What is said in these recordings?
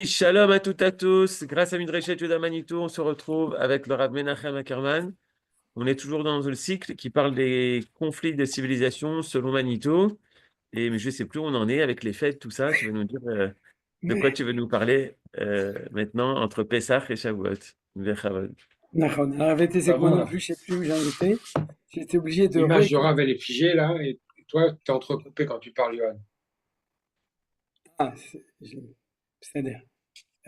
Shalom à toutes et à tous. Grâce à Midrashet Yehuda Manitou, on se retrouve avec le Rav Menachem Ackerman. On est toujours dans le cycle qui parle des conflits de civilisation selon Manitou. Mais je ne sais plus où on en est avec les fêtes, tout ça. Tu veux nous dire de quoi Oui, tu veux nous parler maintenant entre Pessah et Shavuot. Vechavod. d'accord. La vérité, c'est que moi non Voilà. plus, je ne sais plus où j'en étais. J'ai été obligé de L'image de réécouter. Rav, elle est figée là, et toi, tu es entrecoupé quand tu parles, Johan. Ah, c'est-à-dire.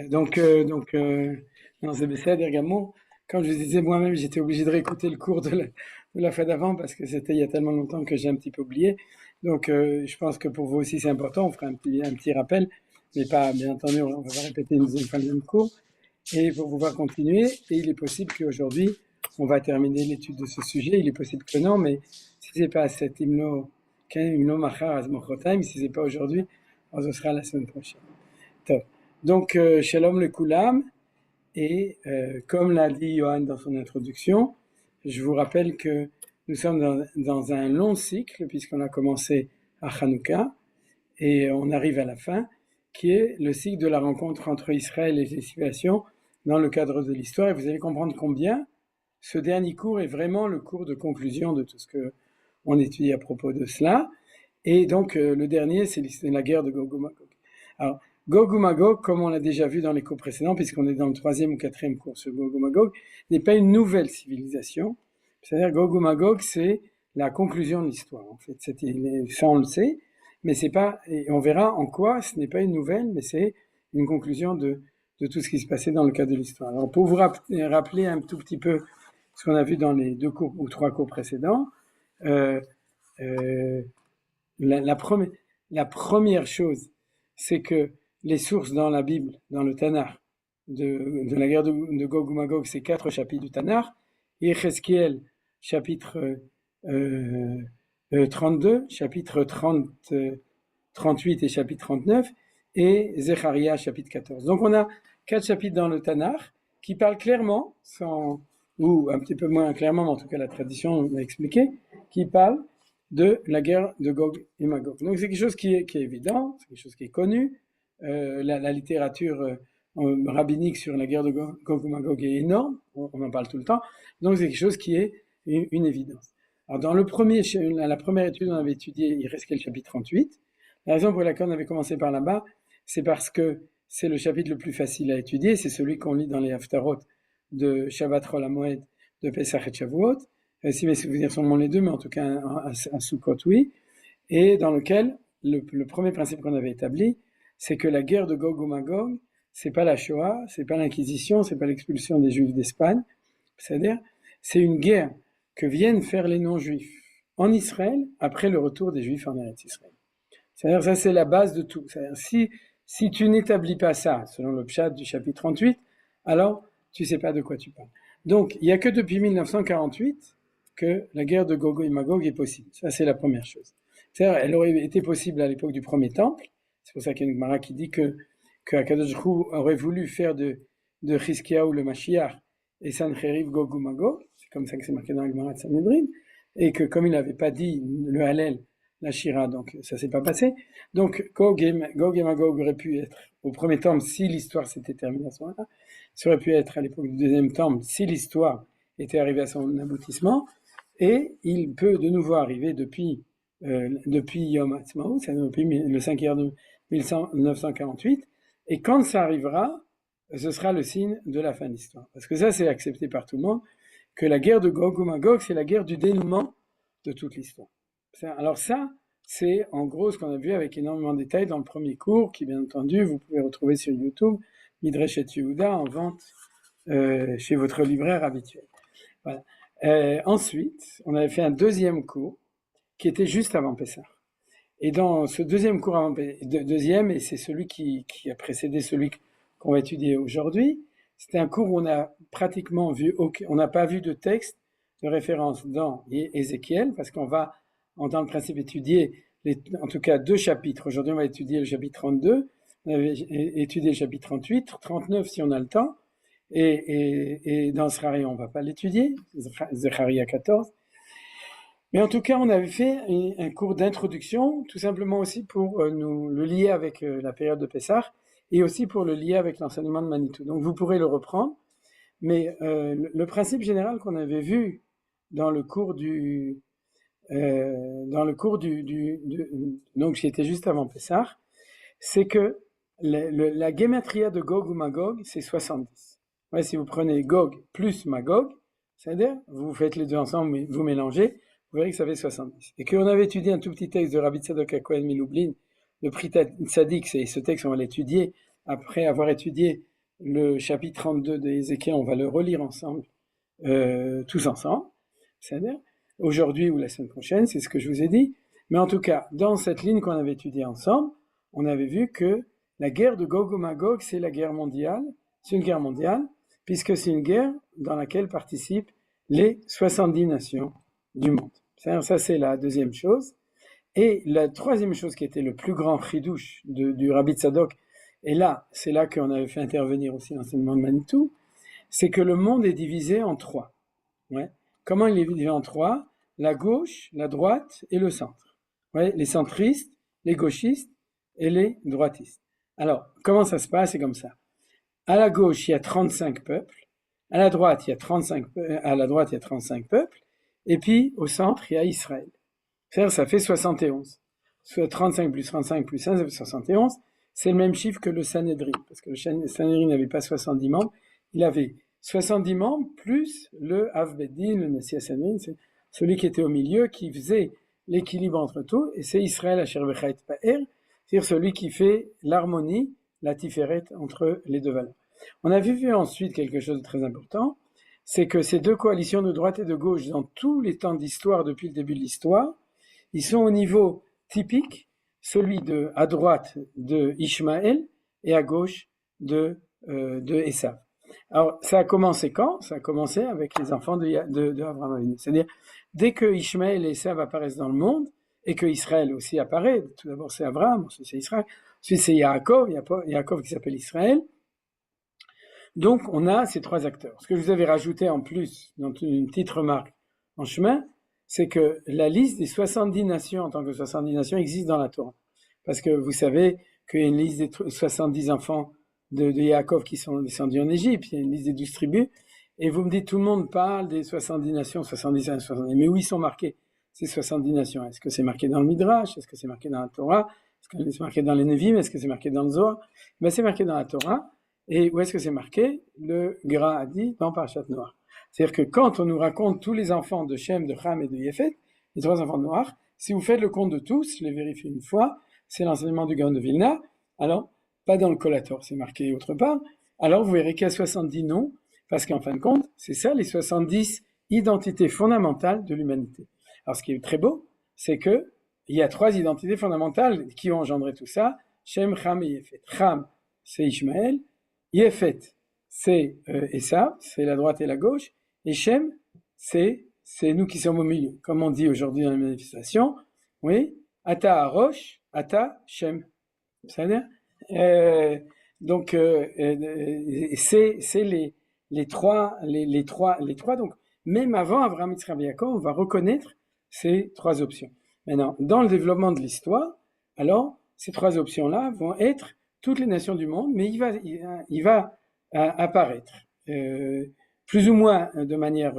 Non, c'est c'est-à-dire également, comme je disais moi-même, j'étais obligé de réécouter le cours de la fois d'avant parce que c'était il y a tellement longtemps que j'ai un petit peu oublié. Je pense que pour vous aussi, c'est important. On fera un petit rappel, mais pas, bien entendu, on va pas répéter une deuxième fois le même cours. Et pour pouvoir continuer, et il est possible qu'aujourd'hui, on va terminer l'étude de ce sujet, il est possible que non, mais si c'est pas cet hymno, qu'un hymno machar azmochotaim, si c'est pas aujourd'hui, alors ce sera la semaine prochaine. Top. Shalom le Koulam, et comme l'a dit Johan dans son introduction, je vous rappelle que nous sommes dans un long cycle, puisqu'on a commencé à Hanouka, et on arrive à la fin, qui est le cycle de la rencontre entre Israël et les civilisations dans le cadre de l'histoire. Et vous allez comprendre combien ce dernier cours est vraiment le cours de conclusion de tout ce qu'on étudie à propos de cela. Et donc, le dernier, c'est la guerre de Gog et Magog. Alors, Gog et Magog, comme on l'a déjà vu dans les cours précédents, puisqu'on est dans le troisième ou quatrième cours sur Gog et Magog, n'est pas une nouvelle civilisation. C'est-à-dire, Gog et Magog, c'est la conclusion de l'histoire. En fait, ça, on le sait, mais c'est pas, et on verra en quoi ce n'est pas une nouvelle, mais c'est une conclusion de tout ce qui se passait dans le cadre de l'histoire. Alors, pour vous rappeler un tout petit peu ce qu'on a vu dans les deux cours ou trois cours précédents, euh, euh, la première chose, c'est que les sources dans la Bible, dans le Tanakh, de la guerre de Gog ou Magog, c'est 4 chapitres du Tanakh. Yechezkiel, chapitre 32, chapitre 30, 38 et chapitre 39, et Zecharia, chapitre 14. Donc on a 4 chapitres dans le Tanakh qui parlent clairement, ou un petit peu moins clairement, mais en tout cas la tradition l'a expliqué, qui parlent de la guerre de Gog et Magog. Donc c'est quelque chose qui est évident, c'est quelque chose qui est connu. La littérature rabbinique sur la guerre de Gog et Magog est énorme, on en parle tout le temps. Donc c'est quelque chose qui est une évidence. Alors dans la première étude, on avait étudié, il reste le chapitre 38. La raison pour laquelle on avait commencé par là-bas, c'est parce que c'est le chapitre le plus facile à étudier, c'est celui qu'on lit dans les Haftarot de Shabbat Chol HaMoed, de Pesach et Shavuot. Si mes souvenirs sont bons les deux, mais en tout cas à Sukkot, oui. Et dans lequel le premier principe qu'on avait établi, c'est que la guerre de Gog ou Magog, c'est pas la Shoah, c'est pas l'Inquisition, c'est pas l'expulsion des Juifs d'Espagne. C'est-à-dire, c'est une guerre que viennent faire les non-juifs en Israël après le retour des Juifs en Eretz Israël. C'est-à-dire, ça c'est la base de tout. C'est-à-dire, si tu n'établis pas ça, selon le pshat du chapitre 38, alors tu sais pas de quoi tu parles. Donc, il n'y a que depuis 1948 que la guerre de Gog et Magog est possible. Ça, c'est la première chose. C'est-à-dire, elle aurait été possible à l'époque du premier temple. C'est pour ça qu'il y a une Gemara qui dit que Akadosh Hu aurait voulu faire de Chizkiyahu le Mashiach et Sancheriv Gog ou Magog. C'est comme ça que c'est marqué dans la Gemara de Sanhedrin. Et que comme il n'avait pas dit le Hallel, la Shira, donc ça s'est pas passé. Donc Gog et Magog auraient pu être au premier temple si l'histoire s'était terminée à ce moment-là. Ça aurait pu être à l'époque du deuxième temple si l'histoire était arrivée à son aboutissement. Et il peut de nouveau arriver depuis Yom Ha'atzmaut, c'est depuis le 5 de 1948. Et quand ça arrivera, ce sera le signe de la fin de l'histoire. Parce que ça, c'est accepté par tout le monde, que la guerre de Gog ou Magog, c'est la guerre du dénouement de toute l'histoire. Alors ça, c'est en gros ce qu'on a vu avec énormément de détails dans le premier cours, qui bien entendu, vous pouvez retrouver sur YouTube, Midrashet Yehuda, en vente chez votre libraire habituel. Voilà. Ensuite, on avait fait un deuxième cours qui était juste avant Pessah. Et dans ce deuxième cours avant deuxième, et c'est celui qui a précédé celui qu'on va étudier aujourd'hui, c'était un cours où on a pratiquement vu, on n'a pas vu de texte de référence dans Ézéchiel, parce qu'on va, dans le principe, étudier en tout cas 2 chapitres. Aujourd'hui, on va étudier le chapitre 32, on avait étudié le chapitre 38, 39 si on a le temps, et dans Zecharia, on ne va pas l'étudier, Zecharia 14. Mais en tout cas, on avait fait un cours d'introduction, tout simplement aussi pour nous le lier avec la période de Pessah, et aussi pour le lier avec l'enseignement de Manitou. Donc vous pourrez le reprendre, mais le principe général qu'on avait vu dans le cours donc qui était juste avant Pessah, c'est que la gématria de Gog ou Magog, c'est 70. Ouais, si vous prenez Gog plus Magog, c'est-à-dire, vous faites les deux ensemble, vous mélangez, vous verrez que ça fait 70. Et qu'on avait étudié un tout petit texte de Rabbi Tzadok HaKohen Miloublin, le Pri Tzadik, c'est ce texte, on va l'étudier, après avoir étudié le chapitre 32 de Ézéchiel, on va le relire ensemble, tous ensemble, c'est-à-dire, aujourd'hui ou la semaine prochaine, c'est ce que je vous ai dit. Mais en tout cas, dans cette ligne qu'on avait étudiée ensemble, on avait vu que la guerre de Gog et Magog, c'est la guerre mondiale, c'est une guerre mondiale, puisque c'est une guerre dans laquelle participent les 70 nations du monde. Ça, c'est la deuxième chose. Et la troisième chose qui était le plus grand chidouche du Rabbi Tzadok, et là, c'est là qu'on avait fait intervenir aussi l'enseignement de Manitou, c'est que le monde est divisé en trois. Ouais. Comment il est divisé en trois? La gauche, la droite et le centre. Ouais, les centristes, les gauchistes et les droitistes. Alors, comment ça se passe? C'est comme ça. À la gauche, il y a 35 peuples. À la droite, il y a 35 peuples. Et puis, au centre, il y a Israël. C'est-à-dire, ça fait 71. Soit 35 plus 35 plus 1, ça fait 71. C'est le même chiffre que le Sanhedrin. Parce que le Sanhedrin n'avait pas 70 membres. Il avait 70 membres plus le Av Beddin, le Nessia Sanhedrin, c'est celui qui était au milieu, qui faisait l'équilibre entre tout. Et c'est Israël Asher Bechait Pa'er, c'est-à-dire celui qui fait l'harmonie, la tiferet entre les deux valeurs. On a vu ensuite quelque chose de très important, c'est que ces deux coalitions de droite et de gauche, dans tous les temps d'histoire, depuis le début de l'histoire, ils sont au niveau typique, celui à droite de Ishmaël et à gauche de Esav. Alors, ça a commencé quand? Ça a commencé avec les enfants de Abraham Avinu. C'est-à-dire, dès que Ishmaël et Esav apparaissent dans le monde, et que Israël aussi apparaît, tout d'abord c'est Abraham, ensuite c'est Israël, ensuite c'est Yaakov qui s'appelle Israël. Donc, on a ces trois acteurs. Ce que je vous avais rajouté en plus, dans une petite remarque en chemin, c'est que la liste des 70 nations, en tant que 70 nations, existe dans la Torah. Parce que vous savez qu'il y a une liste des 70 enfants de Yaakov qui sont descendus en Égypte, il y a une liste des 12 tribus, et vous me dites, tout le monde parle des 70 nations, 70, mais où ils sont marqués, ces 70 nations? Est-ce que c'est marqué dans le Midrash? Est-ce que c'est marqué dans la Torah? Est-ce que c'est marqué dans les Nevi'im? Est-ce que c'est marqué dans le Zohar? Ben, c'est marqué dans la Torah. Et où est-ce que c'est marqué? Le Gra a dit dans Parashat Noach. C'est-à-dire que quand on nous raconte tous les enfants de Shem, de Ham et de Yéfet, les trois enfants de Noach, si vous faites le compte de tous, je l'ai vérifié une fois, c'est l'enseignement du Gaon de Vilna, alors, pas dans le Collator, c'est marqué autre part, alors vous verrez qu'il y a 70 noms, parce qu'en fin de compte, c'est ça les 70 identités fondamentales de l'humanité. Alors ce qui est très beau, c'est que il y a trois identités fondamentales qui ont engendré tout ça, Shem, Ham et Yéfet. Ham, c'est Ishmaël, Yéfet, c'est Esav, c'est la droite et la gauche, et Shem, c'est nous qui sommes au milieu. Comme on dit aujourd'hui dans les manifestations, oui, Ata Arosh, Ata Shem. C'est-à-dire, donc c'est les trois. Donc même avant Abraham, Yitzhak et Yaakov, on va reconnaître ces trois options. Maintenant, dans le développement de l'histoire, alors ces trois options-là vont être toutes les nations du monde, mais il va apparaître plus ou moins de manière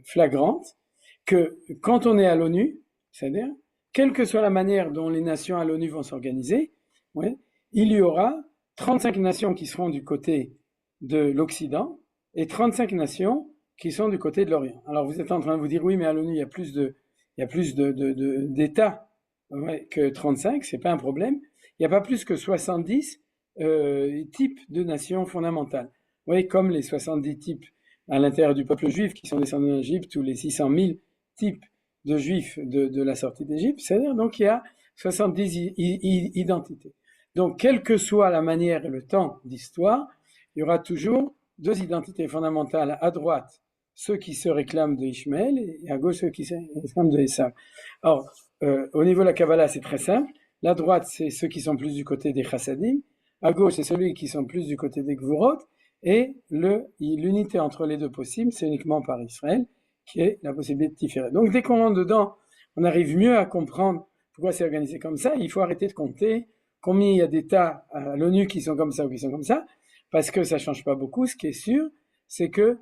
flagrante que quand on est à l'ONU, c'est-à-dire quelle que soit la manière dont les nations à l'ONU vont s'organiser, ouais, il y aura 35 nations qui seront du côté de l'Occident et 35 nations qui sont du côté de l'Orient. Alors vous êtes en train de vous dire oui, mais à l'ONU il y a plus d'États que 35, c'est pas un problème. Il n'y a pas plus que 70 types de nations fondamentales. Oui, comme les 70 types à l'intérieur du peuple juif qui sont descendus d'Égypte, ou les 600 000 types de juifs de la sortie d'Égypte, c'est-à-dire donc il y a 70 identités. Donc, quelle que soit la manière et le temps d'histoire, il y aura toujours deux identités fondamentales. À droite, ceux qui se réclament de Ishmaël, et à gauche, ceux qui se réclament de Esav. Or, au niveau de la Kabbalah, c'est très simple. La droite, c'est ceux qui sont plus du côté des Chassadim. À gauche, c'est ceux qui sont plus du côté des Gvurot. Et l'unité entre les deux possibles, c'est uniquement par Israël, qui est la possibilité de Tiferet. Donc, dès qu'on rentre dedans, on arrive mieux à comprendre pourquoi c'est organisé comme ça. Il faut arrêter de compter combien il y a d'États à l'ONU qui sont comme ça ou qui sont comme ça, parce que ça ne change pas beaucoup. Ce qui est sûr, c'est que,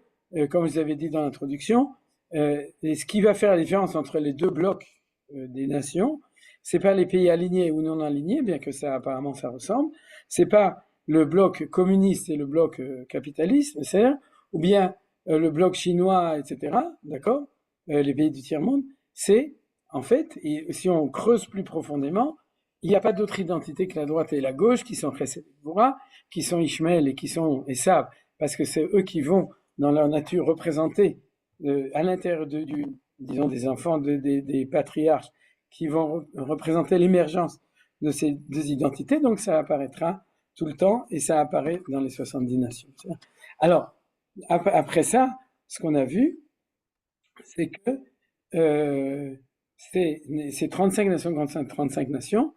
comme je vous avais dit dans l'introduction, et ce qui va faire la différence entre les deux blocs des nations, c'est pas les pays alignés ou non alignés, bien que ça apparemment ça ressemble, c'est pas le bloc communiste et le bloc capitaliste, c'est-à-dire, ou bien le bloc chinois, etc., d'accord, les pays du tiers-monde, c'est, en fait, et si on creuse plus profondément, il n'y a pas d'autre identité que la droite et la gauche, qui sont Chesed et Gvura, qui sont Ishmael et qui sont Esav, parce que c'est eux qui vont, dans leur nature, représenter à l'intérieur disons, des enfants des patriarches, qui vont représenter l'émergence de ces deux identités, donc ça apparaîtra tout le temps, et ça apparaît dans les 70 nations. Alors, après ça, ce qu'on a vu, c'est que ces 35 nations, 35 nations,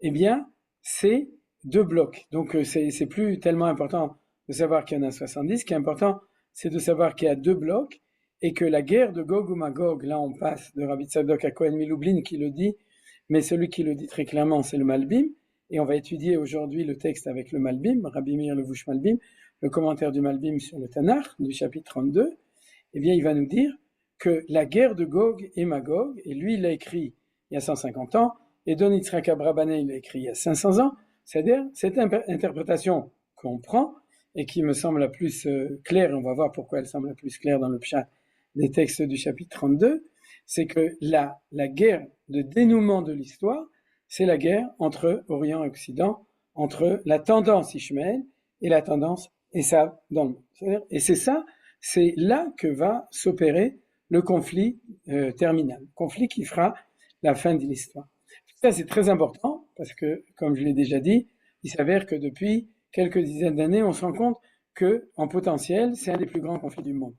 eh bien, c'est deux blocs. Donc, c'est plus tellement important de savoir qu'il y en a 70. Ce qui est important, c'est de savoir qu'il y a deux blocs et que la guerre de Gog ou Magog, là, on passe de Rabbi Tzadok à Cohen Milublin qui le dit, mais celui qui le dit très clairement, c'est le Malbim. Et on va étudier aujourd'hui le texte avec le Malbim, Rabbi Meir Levouche Malbim, le commentaire du Malbim sur le Tanakh, du chapitre 32. Eh bien, il va nous dire que la guerre de Gog et Magog, et lui, il l'a écrit il y a 150 ans, et Don Yitzhak Abrabanel, il l'a écrit il y a 500 ans, c'est-à-dire cette interprétation qu'on prend, et qui me semble la plus claire, et on va voir pourquoi elle semble la plus claire dans le pshat des textes du chapitre 32, c'est que la guerre de dénouement de l'histoire, c'est la guerre entre Orient et Occident, entre la tendance Ishmael et la tendance Esav dans le monde. Et c'est ça, c'est là que va s'opérer le conflit terminal, conflit qui fera la fin de l'histoire. Ça, c'est très important parce que, comme je l'ai déjà dit, il s'avère que depuis quelques dizaines d'années, on se rend compte que, en potentiel, c'est un des plus grands conflits du monde.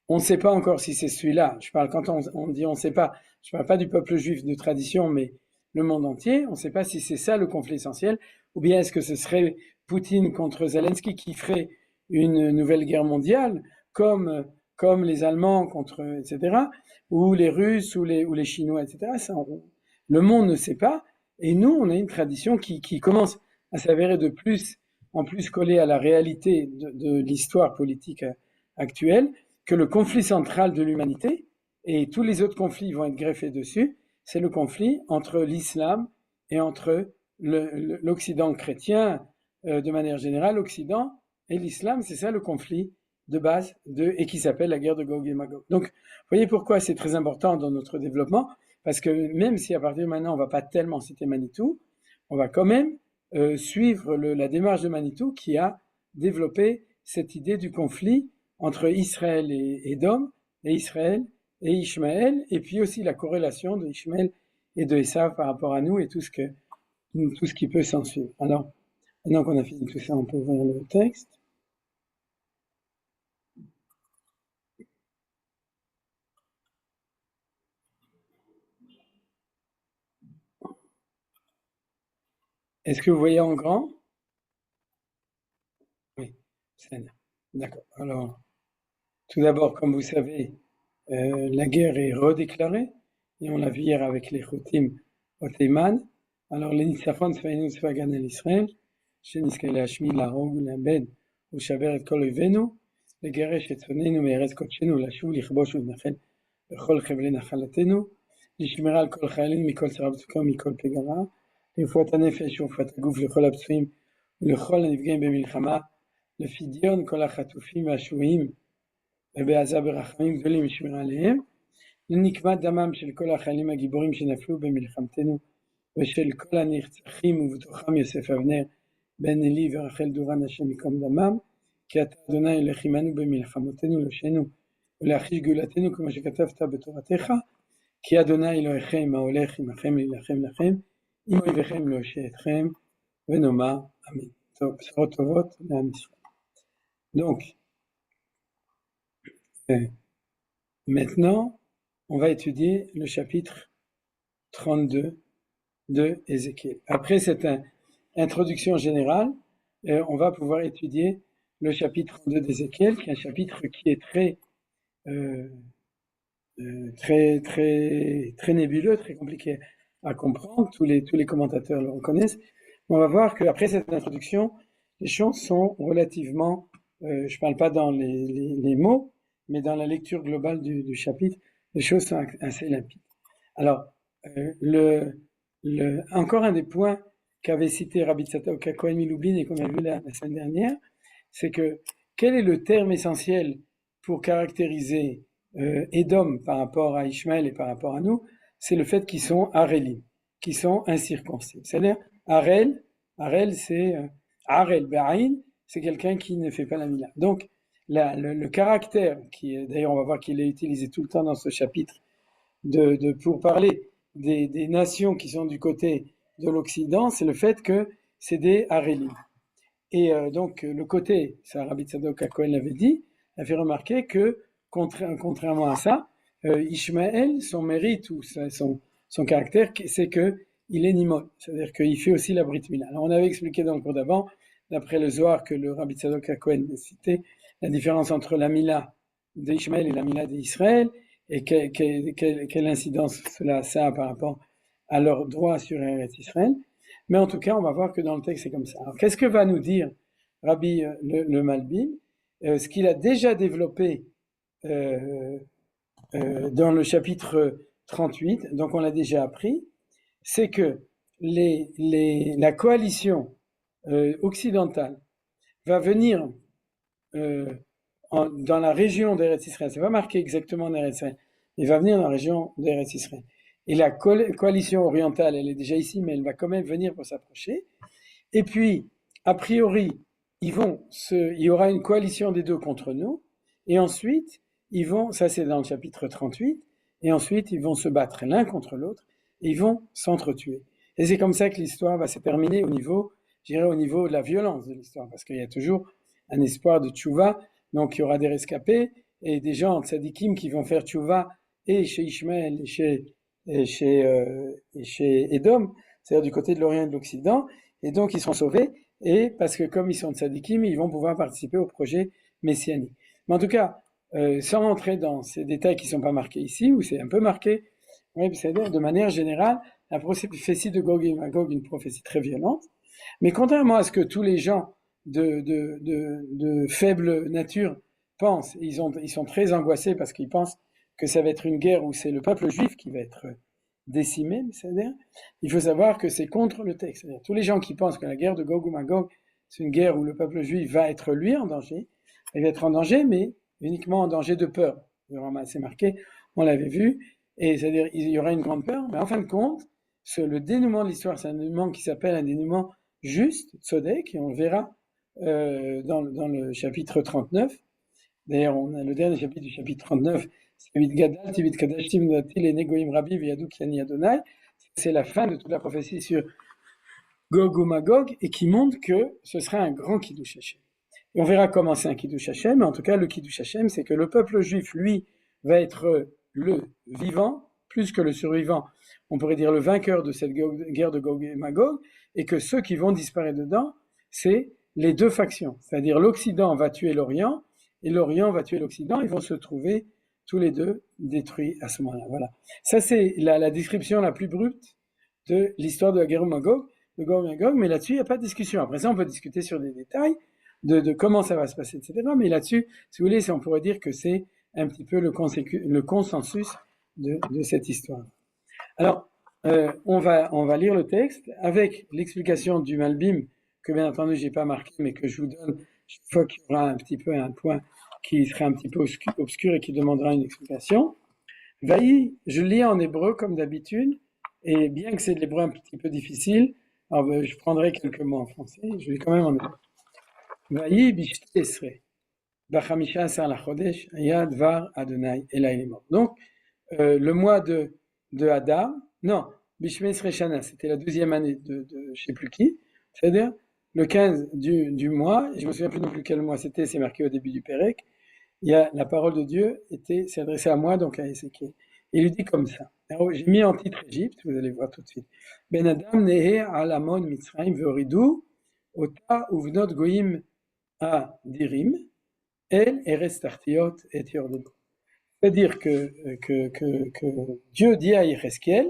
On ne sait pas encore si c'est celui-là. Je parle quand on dit on ne sait pas. Je parle pas du peuple juif de tradition, mais le monde entier. On ne sait pas si c'est ça le conflit essentiel, ou bien est-ce que ce serait Poutine contre Zelensky qui ferait une nouvelle guerre mondiale, comme les Allemands contre, etc., ou les Russes ou les Chinois, etc. Ça, le monde ne sait pas. Et nous, on a une tradition qui commence à s'avérer en plus collée à la réalité de l'histoire politique actuelle, que le conflit central de l'humanité, et tous les autres conflits vont être greffés dessus, c'est le conflit entre l'islam et entre l'Occident chrétien, de manière générale, l'Occident et l'islam, c'est ça le conflit de base et qui s'appelle la guerre de Gog et Magog. Donc, vous voyez pourquoi c'est très important dans notre développement, parce que même si à partir de maintenant on ne va pas tellement citer Manitou, on va quand même suivre la démarche de Manitou qui a développé cette idée du conflit entre Israël et Édom, et Israël et Ishmaël, et puis aussi la corrélation de Ishmaël et de Esav par rapport à nous et tout ce qui peut s'en suivre. Alors, maintenant qu'on a fini tout ça, on peut ouvrir le texte. Est-ce que vous voyez en grand? Oui, c'est bien. D'accord. Alors, tout d'abord, comme vous savez, la guerre est redéclarée, et on l'a vu hier avec les Houthim au Théman. Alors, les Nitzachon Tzvaïnu Tzvagan el Israël, שנזכה להשמיד, להרוג ולאבד ולשבר את כל אויבינו, לגרש את שונאינו מארץ קודשנו, לשוב לכבוש ולנחל בכל חבלי נחלתנו, לשמירה על כל חיילינו מכל צרה וצוקה ומכל פגרה, לרפואת הנפש ורפואת הגוף לכל הפצועים ולכל הנפגעים במלחמה, לפדיון כל החטופים והשבויים ובעזה ברחמים גדולים ושמירה עליהם, לנקמת דמם של כל החיילים הגיבורים שנפלו במלחמתנו ושל כל הנרצחים ובתוכם יוסף אבנר בן אלי ורחל דורן השם ייקום דמם, כי אתה אדוני הולך עמנו במלחמותינו לשנו ולהחיש גאולתנו כמו שכתבת בתורתך, כי אדוני אלוהיכם ההולך עמכם להילחם לכם, עם אויביכם להושיע אתכם, ונאמר אמן. טוב, בשורות טובות לעם ישראל. Donc, maintenant, on va étudier le chapitre 32 de Ézéchiel. Après cette introduction générale, on va pouvoir étudier le chapitre 32 d'Ézéchiel, qui est un chapitre qui est très nébuleux, très compliqué à comprendre. Tous les commentateurs le reconnaissent, On va voir qu'après cette introduction, les choses sont relativement, je ne parle pas dans les mots, mais dans la lecture globale du chapitre, les choses sont assez limpides. Alors, encore un des points qu'avait cité Rabbi Tzadok HaKohen Milublin et qu'on a vu la semaine dernière, c'est que quel est le terme essentiel pour caractériser Édom par rapport à Ishmaël et par rapport à nous? C'est le fait qu'ils sont Arélim, qu'ils sont incirconcis. C'est-à-dire, Arel, c'est Arel Ba'in, c'est quelqu'un qui ne fait pas la mila. Donc, le caractère, d'ailleurs on va voir qu'il est utilisé tout le temps dans ce chapitre, pour parler des nations qui sont du côté de l'Occident, c'est le fait que c'est des Arélim. Et donc, le côté, ça Rabbi Tzadok HaKohen l'avait dit, a fait remarquer que, contrairement à ça, Ishmaël, son mérite ou son caractère, c'est qu'il est nimol, c'est-à-dire qu'il fait aussi la Brit Mila. Alors, on avait expliqué dans le cours d'avant, d'après le Zohar que le Rabbi Tzadok HaKohen a cité, la différence entre la Mila d'Ishmaël et la Mila d'Israël, et quelle incidence cela a par rapport à leur droit sur Eretz Israël. Mais en tout cas, on va voir que dans le texte, c'est comme ça. Alors, qu'est-ce que va nous dire Rabbi le Malbim? Ce qu'il a déjà développé dans le chapitre 38, donc on l'a déjà appris, c'est que la coalition occidentale va venir dans la région d'Eretz Israël. C'est pas marqué exactement en Eretz Israël, mais va venir dans la région d'Eretz Israël. Et la coalition orientale, elle est déjà ici, mais elle va quand même venir pour s'approcher. Et puis, a priori, il y aura une coalition des deux contre nous. Et ensuite, ça c'est dans le chapitre 38, et ensuite ils vont se battre l'un contre l'autre, et ils vont s'entretuer. Et c'est comme ça que l'histoire va se terminer au niveau de la violence de l'histoire, parce qu'il y a toujours un espoir de tchouva, donc il y aura des rescapés, et des gens tzadikim qui vont faire tchouva, et chez Ishmaël, et chez Édom, c'est-à-dire du côté de l'Orient et de l'Occident, et donc ils seront sauvés, et parce que comme ils sont tzadikim, ils vont pouvoir participer au projet messianique. Mais en tout cas, sans rentrer dans ces détails qui ne sont pas marqués ici, où c'est un peu marqué, c'est-à-dire de manière générale, la prophétie de Gog et Magog, une prophétie très violente, mais contrairement à ce que tous les gens de faible nature pensent, ils sont très angoissés parce qu'ils pensent que ça va être une guerre où c'est le peuple juif qui va être décimé, c'est-à-dire, il faut savoir que c'est contre le texte. C'est-à-dire, tous les gens qui pensent que la guerre de Gog ou Magog, c'est une guerre où le peuple juif va être lui en danger, il va être en danger, mais uniquement en danger de peur. C'est marqué, on l'avait vu, et c'est-à-dire il y aura une grande peur, mais en fin de compte, le dénouement de l'histoire, c'est un dénouement qui s'appelle un dénouement juste, tzodek, et on le verra dans le chapitre 39. D'ailleurs, on a le dernier chapitre du chapitre 39, c'est la fin de toute la prophétie sur Gog ou Magog, et qui montre que ce sera un grand Kiddush Hashem. Et on verra comment c'est un Kiddush Hashem, mais en tout cas, le Kiddush Hashem, c'est que le peuple juif, lui, va être le vivant, plus que le survivant, on pourrait dire le vainqueur de cette guerre de Gog et Magog, et que ceux qui vont disparaître dedans, c'est les deux factions, c'est-à-dire l'Occident va tuer l'Orient, et l'Orient va tuer l'Occident, ils vont se trouver tous les deux détruits à ce moment-là. Voilà. Ça, c'est la description la plus brute de l'histoire de la guerre de Magog, mais là-dessus, il n'y a pas de discussion. Après ça, on peut discuter sur des détails de comment ça va se passer, etc. Mais là-dessus, si vous voulez, on pourrait dire que c'est un petit peu le consensus de cette histoire. Alors, on va lire le texte avec l'explication du Malbim, que bien entendu, je n'ai pas marqué, mais que je vous donne chaque fois qu'il y aura un petit peu un point qui sera un petit peu obscur et qui demandera une explication. Vaï, je lis en hébreu comme d'habitude, et bien que c'est de l'hébreu un petit peu difficile, alors je prendrai quelques mots en français, je vais quand même en hébreu. Vaï bishti esre, bachamisha asar lachodesh, aya dvar Adonai elai lemor. Donc, le mois de Hadar, non, bishme esre shana, c'était la 12e année de je ne sais plus qui, c'est-à-dire le 15 du mois, je ne me souviens plus non plus quel mois c'était, c'est marqué au début du Pérec, la parole de Dieu s'est adressée à moi, donc à Ézéchiel. Il lui dit comme ça. Alors, j'ai mis en titre Égypte, vous allez voir tout de suite. Ben Adam nehe alamon mitzrayim ve'oridu ota uvnot goyim a dirim el eretz tartiot et yordan. C'est-à-dire que Dieu dit à Yézéchiel,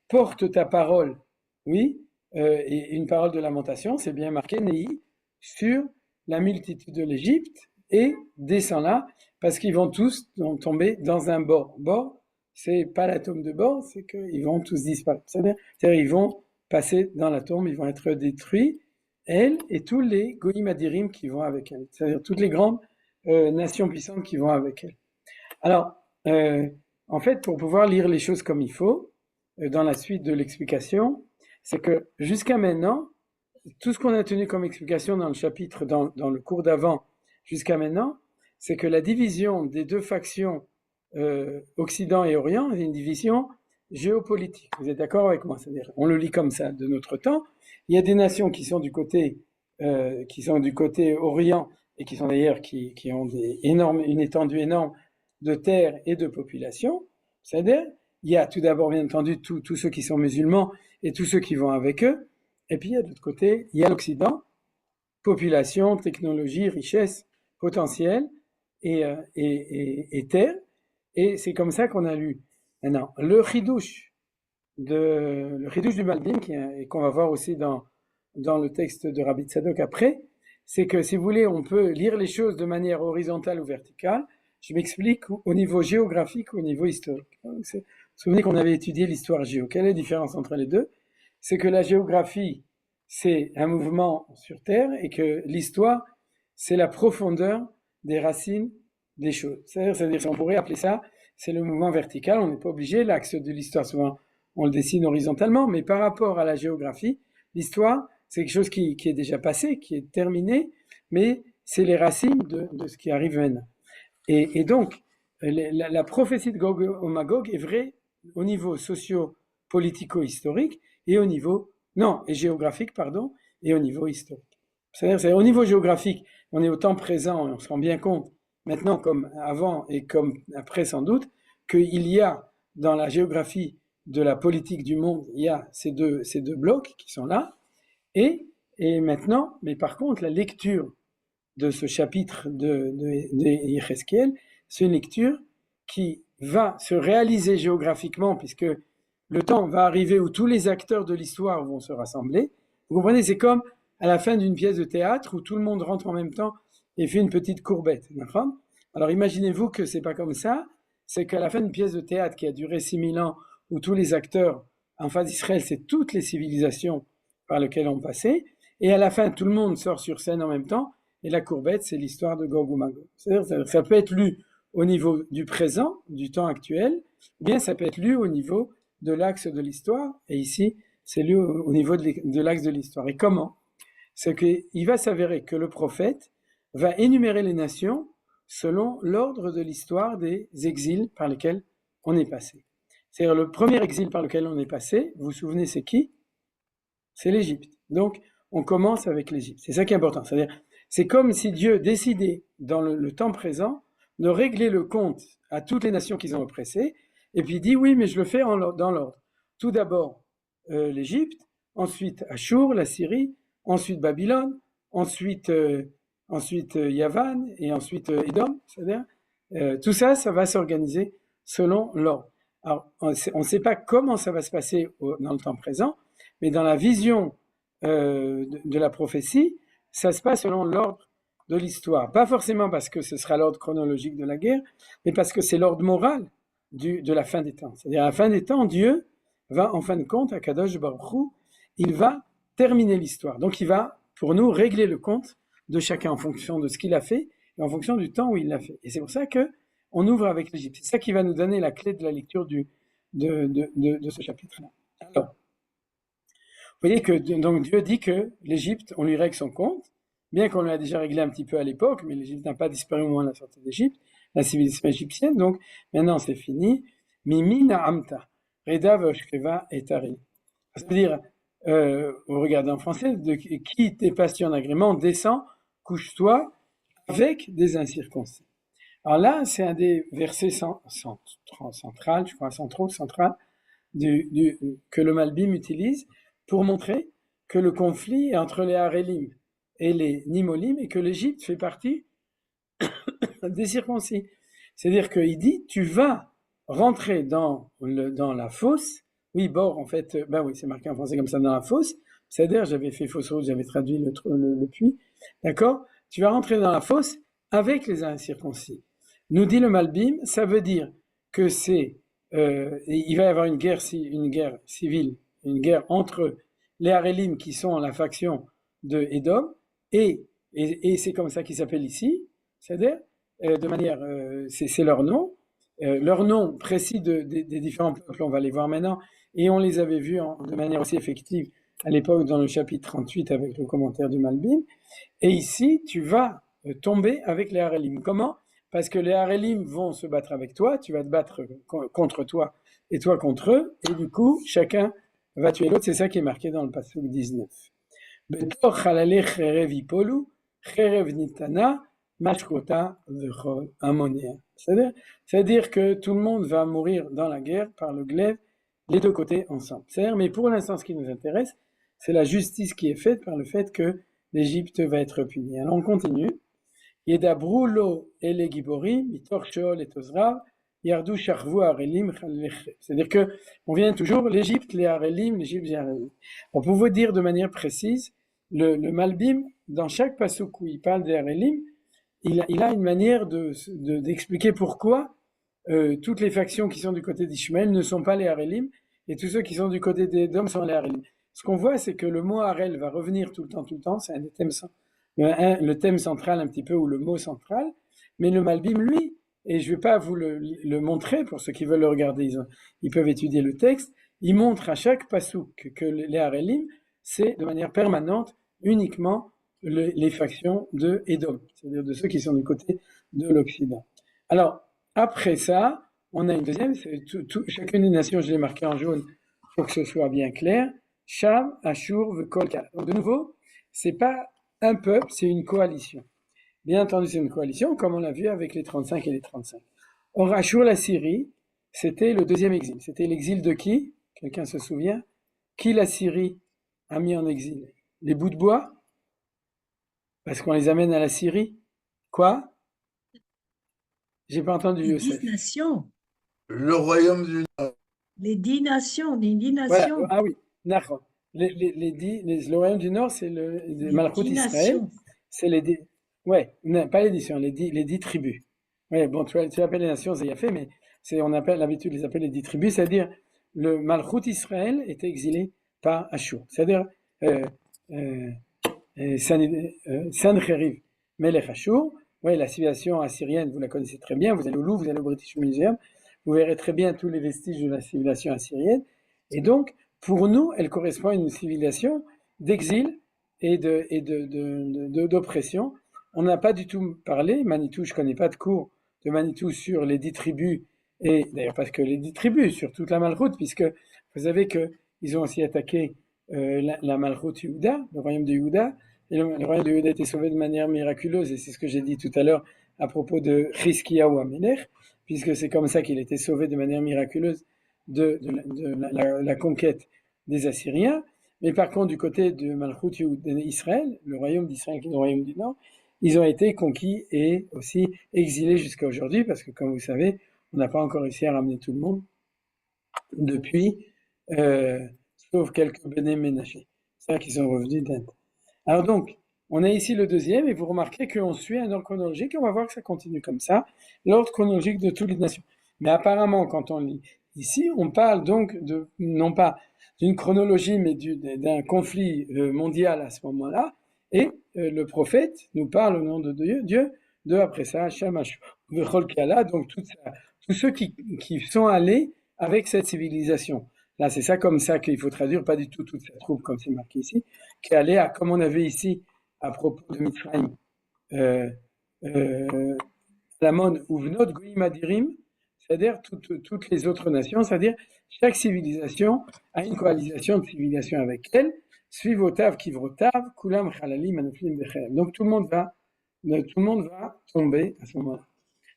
porte ta parole, oui, et une parole de lamentation, c'est bien marqué Néhi sur la multitude de l'Égypte et descend là parce qu'ils vont tous tomber dans un bord. Bord, c'est pas l'atome de bord, c'est qu'ils vont tous disparaître. C'est-à-dire ils vont passer dans l'atome, ils vont être détruits, elle et tous les Goïm Adirim qui vont avec elle, c'est-à-dire toutes les grandes nations puissantes qui vont avec elle. Alors, en fait, pour pouvoir lire les choses comme il faut, dans la suite de l'explication, c'est que jusqu'à maintenant, tout ce qu'on a tenu comme explication dans le chapitre, dans le cours d'avant, jusqu'à maintenant, c'est que la division des deux factions, Occident et Orient, est une division géopolitique. Vous êtes d'accord avec moi? C'est-à-dire, on le lit comme ça de notre temps. Il y a des nations qui sont du côté Orient et qui sont d'ailleurs qui ont une étendue énorme de terre et de population. C'est-à-dire, il y a tout d'abord, bien entendu, tous ceux qui sont musulmans et tous ceux qui vont avec eux. Et puis, de l'autre côté, il y a l'Occident, population, technologie, richesse, potentiel et terre. Et c'est comme ça qu'on a lu. Maintenant, le chidouche du Malbim, et qu'on va voir aussi dans le texte de Rabbi Tzadok après, c'est que, si vous voulez, on peut lire les choses de manière horizontale ou verticale. Je m'explique au niveau géographique ou au niveau historique. Vous vous souvenez qu'on avait étudié l'histoire géo. Quelle est la différence entre les deux? C'est que la géographie, c'est un mouvement sur Terre et que l'histoire, c'est la profondeur des racines des choses. C'est-à-dire, on pourrait appeler ça, c'est le mouvement vertical. On n'est pas obligé. L'axe de l'histoire, souvent, on le dessine horizontalement, mais par rapport à la géographie, l'histoire, c'est quelque chose qui est déjà passé, qui est terminé, mais c'est les racines de ce qui arrive maintenant. Et donc, la prophétie de Gog et Magog est vraie au niveau socio-politico-historique et au niveau, et géographique, pardon, et au niveau historique. C'est-à-dire, au niveau géographique, on est au temps présent et on se rend bien compte, maintenant comme avant et comme après sans doute, qu'il y a dans la géographie de la politique du monde, il y a ces deux blocs qui sont là, et maintenant, mais par contre, la lecture de ce chapitre de Yechezkiel, c'est une lecture qui va se réaliser géographiquement, puisque le temps va arriver où tous les acteurs de l'histoire vont se rassembler. Vous comprenez, c'est comme à la fin d'une pièce de théâtre où tout le monde rentre en même temps et fait une petite courbette. Alors imaginez-vous que c'est pas comme ça, c'est qu'à la fin d'une pièce de théâtre qui a duré 6000 ans, où tous les acteurs en face d'Israël, c'est toutes les civilisations par lesquelles on passait, et à la fin, tout le monde sort sur scène en même temps, et la courbette, c'est l'histoire de Gog ou Magog. C'est-à-dire, ça peut être lu au niveau du présent, du temps actuel, ou bien ça peut être lu au niveau de l'axe de l'histoire, et ici, c'est lu au niveau de l'axe de l'histoire. Et comment? C'est qu'il va s'avérer que le prophète va énumérer les nations selon l'ordre de l'histoire des exils par lesquels on est passé. C'est-à-dire, le premier exil par lequel on est passé, vous vous souvenez, c'est qui? C'est l'Égypte. Donc, on commence avec l'Égypte. C'est ça qui est important. C'est-à-dire, c'est comme si Dieu décidait, dans le temps présent, de régler le compte à toutes les nations qu'ils ont oppressées, et puis il dit, oui, mais je le fais dans l'ordre. Tout d'abord, l'Égypte, ensuite Achour, la Syrie, ensuite Babylone, ensuite Yavan, et ensuite Édom. C'est-à-dire, tout ça, ça va s'organiser selon l'ordre. Alors, on ne sait pas comment ça va se passer dans le temps présent, mais dans la vision de la prophétie, ça se passe selon l'ordre de l'histoire. Pas forcément parce que ce sera l'ordre chronologique de la guerre, mais parce que c'est l'ordre moral de la fin des temps. C'est-à-dire, à la fin des temps, Dieu va, en fin de compte, à Kadosh Baruch Hu, il va terminer l'histoire. Donc, il va, pour nous, régler le compte de chacun en fonction de ce qu'il a fait et en fonction du temps où il l'a fait. Et c'est pour ça qu'on ouvre avec l'Égypte. C'est ça qui va nous donner la clé de la lecture de ce chapitre-là. Alors, vous voyez que donc Dieu dit que l'Égypte, on lui règle son compte, bien qu'on l'a déjà réglé un petit peu à l'époque, mais l'Égypte n'a pas disparu au moment de la sortie d'Égypte, la civilisation égyptienne, donc maintenant c'est fini. Mimi na'amta, reda v'oshkeva et tari. Ça veut dire, vous regardez en français, de qui t'es pas en agrément, descend, couche-toi avec des incirconcis. Alors là, c'est un des versets central, je crois, central, que le Malbim utilise pour montrer que le conflit est entre les Harélim et les Nimolim et que l'Égypte fait partie des circoncis. C'est-à-dire qu'il dit, tu vas rentrer dans la fosse, oui, bord en fait, ben oui, c'est marqué en français comme ça, dans la fosse, c'est-à-dire, j'avais fait fausse route, j'avais traduit le puits, d'accord? Tu vas rentrer dans la fosse avec les incirconcis. Nous dit le Malbim, ça veut dire que il va y avoir une guerre civile, une guerre entre les Harelim qui sont la faction de Édom, et c'est comme ça qu'ils s'appellent ici, c'est-à-dire, de manière, c'est leur nom précis des différents peuples, on va les voir maintenant, et on les avait vus de manière aussi effective à l'époque dans le chapitre 38 avec le commentaire du Malbim, et ici tu vas tomber avec les Harelim. Comment? Parce que les Harelim vont se battre avec toi, tu vas te battre contre toi et toi contre eux, et du coup chacun va tuer l'autre, c'est ça qui est marqué dans le pasuk 19. Betor chalalei cherev yipolu, cherev nitana, mashkota vechol amonia. C'est-à-dire que tout le monde va mourir dans la guerre par le glaive, les deux côtés ensemble. C'est-à-dire, mais pour l'instant, ce qui nous intéresse, c'est la justice qui est faite par le fait que l'Égypte va être punie. Alors on continue. Yedabru lo ele giborim, mitor sheol et ozrav, yardu sharvu harelim challechet. C'est-à-dire que on vient toujours l'Égypte, les harelim, l'Égypte, les harelim. On peut vous dire de manière précise, le Malbim, dans chaque pasuk où il parle des harelim, il a une manière d'expliquer pourquoi toutes les factions qui sont du côté d'Ishmaël ne sont pas les Harelim, et tous ceux qui sont du côté d'Édom sont les Harelim. Ce qu'on voit, c'est que le mot Harel va revenir tout le temps, c'est un des thèmes, le thème central un petit peu, ou le mot central, mais le Malbim, lui, et je ne vais pas vous le montrer, pour ceux qui veulent le regarder, ils peuvent étudier le texte, il montre à chaque pasouk que les Harelim, c'est de manière permanente, uniquement les factions de Édom, c'est-à-dire de ceux qui sont du côté de l'Occident. Alors, après ça, on a une deuxième, chacune des nations, je l'ai marqué en jaune pour que ce soit bien clair. Sham, Ashur, Vekol, Kal. Donc de nouveau, c'est pas un peuple, c'est une coalition. Bien entendu, c'est une coalition, comme on l'a vu avec les 35 et les 35. Or, Ashur, la Syrie, c'était le deuxième exil. C'était l'exil de qui? Quelqu'un se souvient? Qui la Syrie a mis en exil? Les bouts de bois? Parce qu'on les amène à la Syrie. Quoi? J'ai pas entendu, Les Youssef. 10 nations. Le royaume du Nord. Les 10 nations, les 10 Voilà. nations. Ah oui, Nachon. Le royaume du Nord, c'est le Les Malchut 10 Israël. nations. C'est les 10. Ouais, non, pas les 10, les 10 tribus. Ouais, bon, tu appelles les nations, c'est fait, mais on appelle l'habitude de les appeler les 10 tribus, c'est-à-dire le Malchut Israël était exilé par Ashur. C'est-à-dire Sancheriv, Melech Ashur. Ouais, la civilisation assyrienne, vous la connaissez très bien, vous allez au Louvre, vous allez au British Museum, vous verrez très bien tous les vestiges de la civilisation assyrienne. Et donc, pour nous, elle correspond à une civilisation d'exil et d'oppression. On n'a pas du tout parlé, Manitou, je ne connais pas de cours de Manitou sur les 10 tribus, et d'ailleurs parce que les 10 tribus, sur toute la Malchoute, puisque vous savez qu'ils ont aussi attaqué la Malchoute Yehuda, le royaume de Yehuda, et le royaume de Yehuda a été sauvé de manière miraculeuse, et c'est ce que j'ai dit tout à l'heure à propos de Chizkiyahu Amelech, puisque c'est comme ça qu'il a été sauvé de manière miraculeuse de la conquête des Assyriens. Mais par contre, du côté de Malchut d'Israël, le royaume d'Israël qui est le royaume du Nord, ils ont été conquis et aussi exilés jusqu'à aujourd'hui, parce que comme vous savez, on n'a pas encore réussi à ramener tout le monde depuis, sauf quelques Béné Ménaché, c'est-à-dire qui sont revenus d'Inde. Alors donc, on a ici le deuxième, et vous remarquez qu'on suit un ordre chronologique, et on va voir que ça continue comme ça, l'ordre chronologique de toutes les nations. Mais apparemment, quand on lit ici, on parle donc non pas d'une chronologie, mais d'un conflit mondial à ce moment-là, et le prophète nous parle au nom de Dieu, de après ça, Shamash, Vechol Kala, donc tous ceux qui sont allés avec cette civilisation. Là, c'est ça comme ça qu'il faut traduire, pas du tout toute cette troupe comme c'est marqué ici, qui est allée à, comme on avait ici, à propos de Mitzrayim, Lamon ou Vnot Goyim Adirim, c'est-à-dire toutes les autres nations, c'est-à-dire chaque civilisation a une coalition de civilisations avec elle, Suivotav Kivrotav, Kulam Chalalim Anoflim Becherem. Donc tout le monde va tomber à ce moment-là.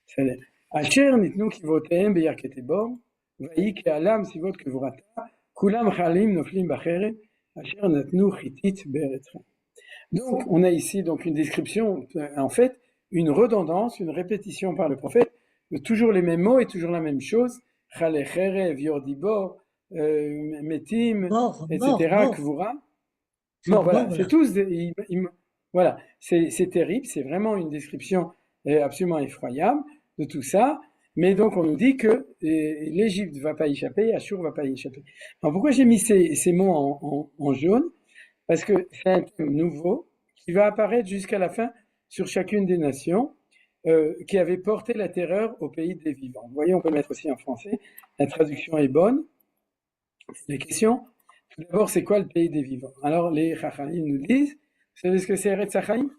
C'est-à-dire, Asher Nitnu Kivotem Beyarketebor, Vayi Kealam Sivot Kivurata, Kulam Chalalim Noflim Becherem, Asher Natnu Chitit Beretrem. Donc, on a ici donc une description, en fait, une redondance, une répétition par le prophète, de toujours les mêmes mots et toujours la même chose. Chalecherev, Yordibor, Metim, etc., Kvura. Non, voilà, horrible. c'est tous, voilà, c'est terrible, c'est vraiment une description absolument effroyable de tout ça. Mais donc on nous dit que l'Égypte va pas y échapper, Ashur va pas y échapper. Alors pourquoi j'ai mis ces mots en jaune? Parce que c'est un thème nouveau qui va apparaître jusqu'à la fin sur chacune des nations qui avaient porté la terreur au pays des vivants. Vous voyez, on peut le mettre aussi en français. La traduction est bonne. Les questions. Tout d'abord, c'est quoi le pays des vivants? Alors, les Chachamim nous disent, vous savez ce que c'est Eretz Chaim?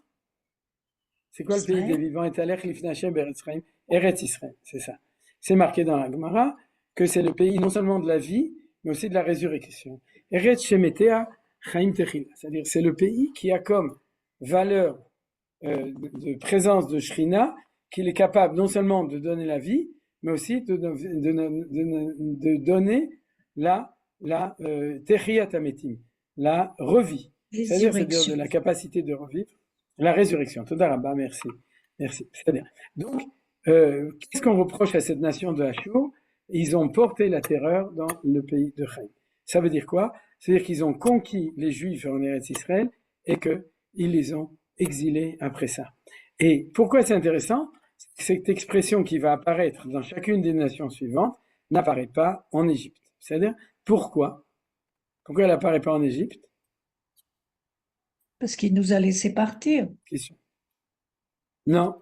C'est quoi le pays des Israël, vivants? Et Talech Lifnei Hashem Beretz Chaim. Eretz Israël, c'est ça. C'est marqué dans la Gemara que c'est le pays non seulement de la vie, mais aussi de la résurrection. Eretz Shemetea Chaim Techila. C'est-à-dire, c'est le pays qui a comme valeur de présence de Shrina, qu'il est capable non seulement de donner la vie, mais aussi de donner la Techiyat Ametim, la revie. C'est-à-dire de la capacité de revivre, la résurrection. Toda Rabba, merci. Merci. C'est-à-dire, donc, qu'est-ce qu'on reproche à cette nation de Ashur? Ils ont porté la terreur dans le pays de Chaim. Ça veut dire quoi? C'est-à-dire qu'ils ont conquis les Juifs en Eretz Israël et qu'ils les ont exilés après ça. Et pourquoi c'est intéressant? Cette expression qui va apparaître dans chacune des nations suivantes n'apparaît pas en Égypte. C'est-à-dire, pourquoi? Pourquoi elle n'apparaît pas en Égypte? parce qu'il nous a laissé partir. Question. Non,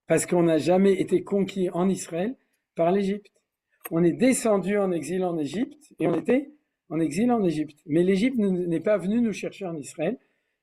parce qu'on n'a jamais été conquis en Israël par l'Égypte. On est descendu en exil en Égypte et on était en exil en Égypte. Mais l'Égypte n'est pas venue nous chercher en Israël,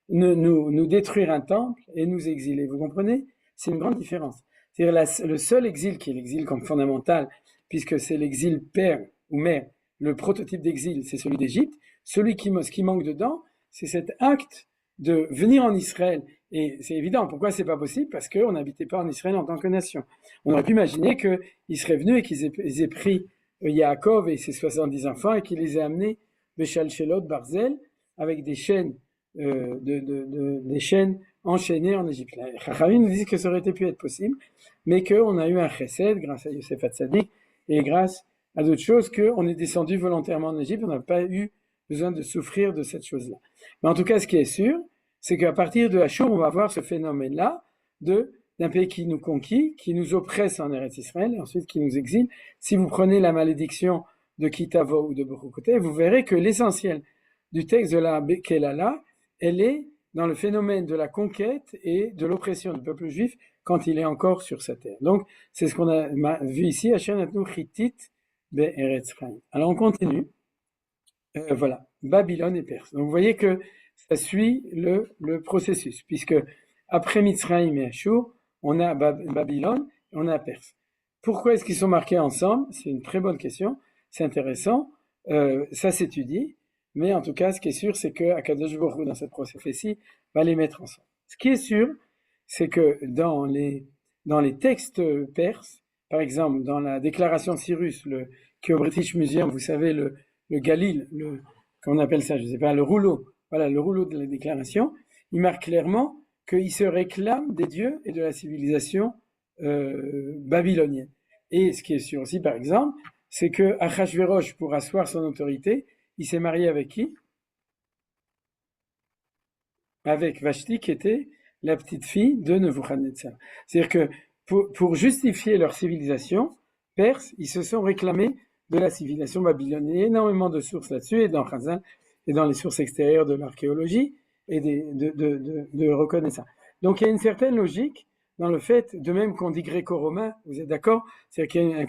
nous détruire un temple et nous exiler. Vous comprenez? C'est une grande différence. C'est-à-dire le seul exil qui est l'exil comme fondamental, puisque c'est l'exil père ou mère, le prototype d'exil, c'est celui d'Égypte. Celui qui manque dedans, c'est cet acte de venir en Israël. Et c'est évident. Pourquoi c'est pas possible? Parce qu'on n'habitait pas en Israël en tant que nation. On aurait pu imaginer qu'ils seraient venus et qu'ils aient pris Yaakov et ses 70 enfants et qu'ils les aient amenés Beshalshelot Barzel avec des chaînes, des chaînes enchaînées en Égypte. Les Chachamim nous disent que ça aurait pu être possible, mais qu'on a eu un chesed grâce à Yosef Hatzadik et grâce à d'autres choses qu'on est descendu volontairement en Égypte. On n'a pas eu besoin de souffrir de cette chose-là. Mais en tout cas, ce qui est sûr, c'est qu'à partir de Ashur, on va voir ce phénomène-là d'un pays qui nous conquit, qui nous oppresse en Eretz Israël, et ensuite qui nous exile. Si vous prenez la malédiction de Kitavo ou de Bechukoté, vous verrez que l'essentiel du texte de la Kelala, elle est dans le phénomène de la conquête et de l'oppression du peuple juif quand il est encore sur sa terre. Donc, c'est ce qu'on a vu ici, Asher Natnu Chitit Be'eretz Chaim. Alors, on continue. Voilà, Babylone et Perse. Donc, vous voyez que ça suit le processus, puisque après Mitzrayim et Ashur, on a Babylone et on a Perse. Pourquoi est-ce qu'ils sont marqués ensemble? C'est une très bonne question, c'est intéressant, ça s'étudie, mais en tout cas, ce qui est sûr, c'est que Akadosh Baruch Hu, dans cette prophétie, va les mettre ensemble. Ce qui est sûr, c'est que dans les textes perses, par exemple, dans la déclaration de Cyrus, qui est au British Museum, vous savez, le Galil, qu'on appelle ça, je ne sais pas, le rouleau, voilà, le rouleau de la déclaration, il marque clairement qu'il se réclame des dieux et de la civilisation babylonienne. Et ce qui est sûr aussi, par exemple, c'est que Achashverosh, pour asseoir son autorité, il s'est marié avec qui? Avec Vashti, qui était la petite fille de Nebuchadnezzar. C'est-à-dire que pour justifier leur civilisation, Perse, ils se sont réclamés de la civilisation babylonienne. Il y a énormément de sources là-dessus, et dans Chazal, et dans les sources extérieures de l'archéologie, et de reconnaître ça. Donc il y a une certaine logique dans le fait, de même qu'on dit gréco-romain, vous êtes d'accord? C'est-à-dire qu'il y a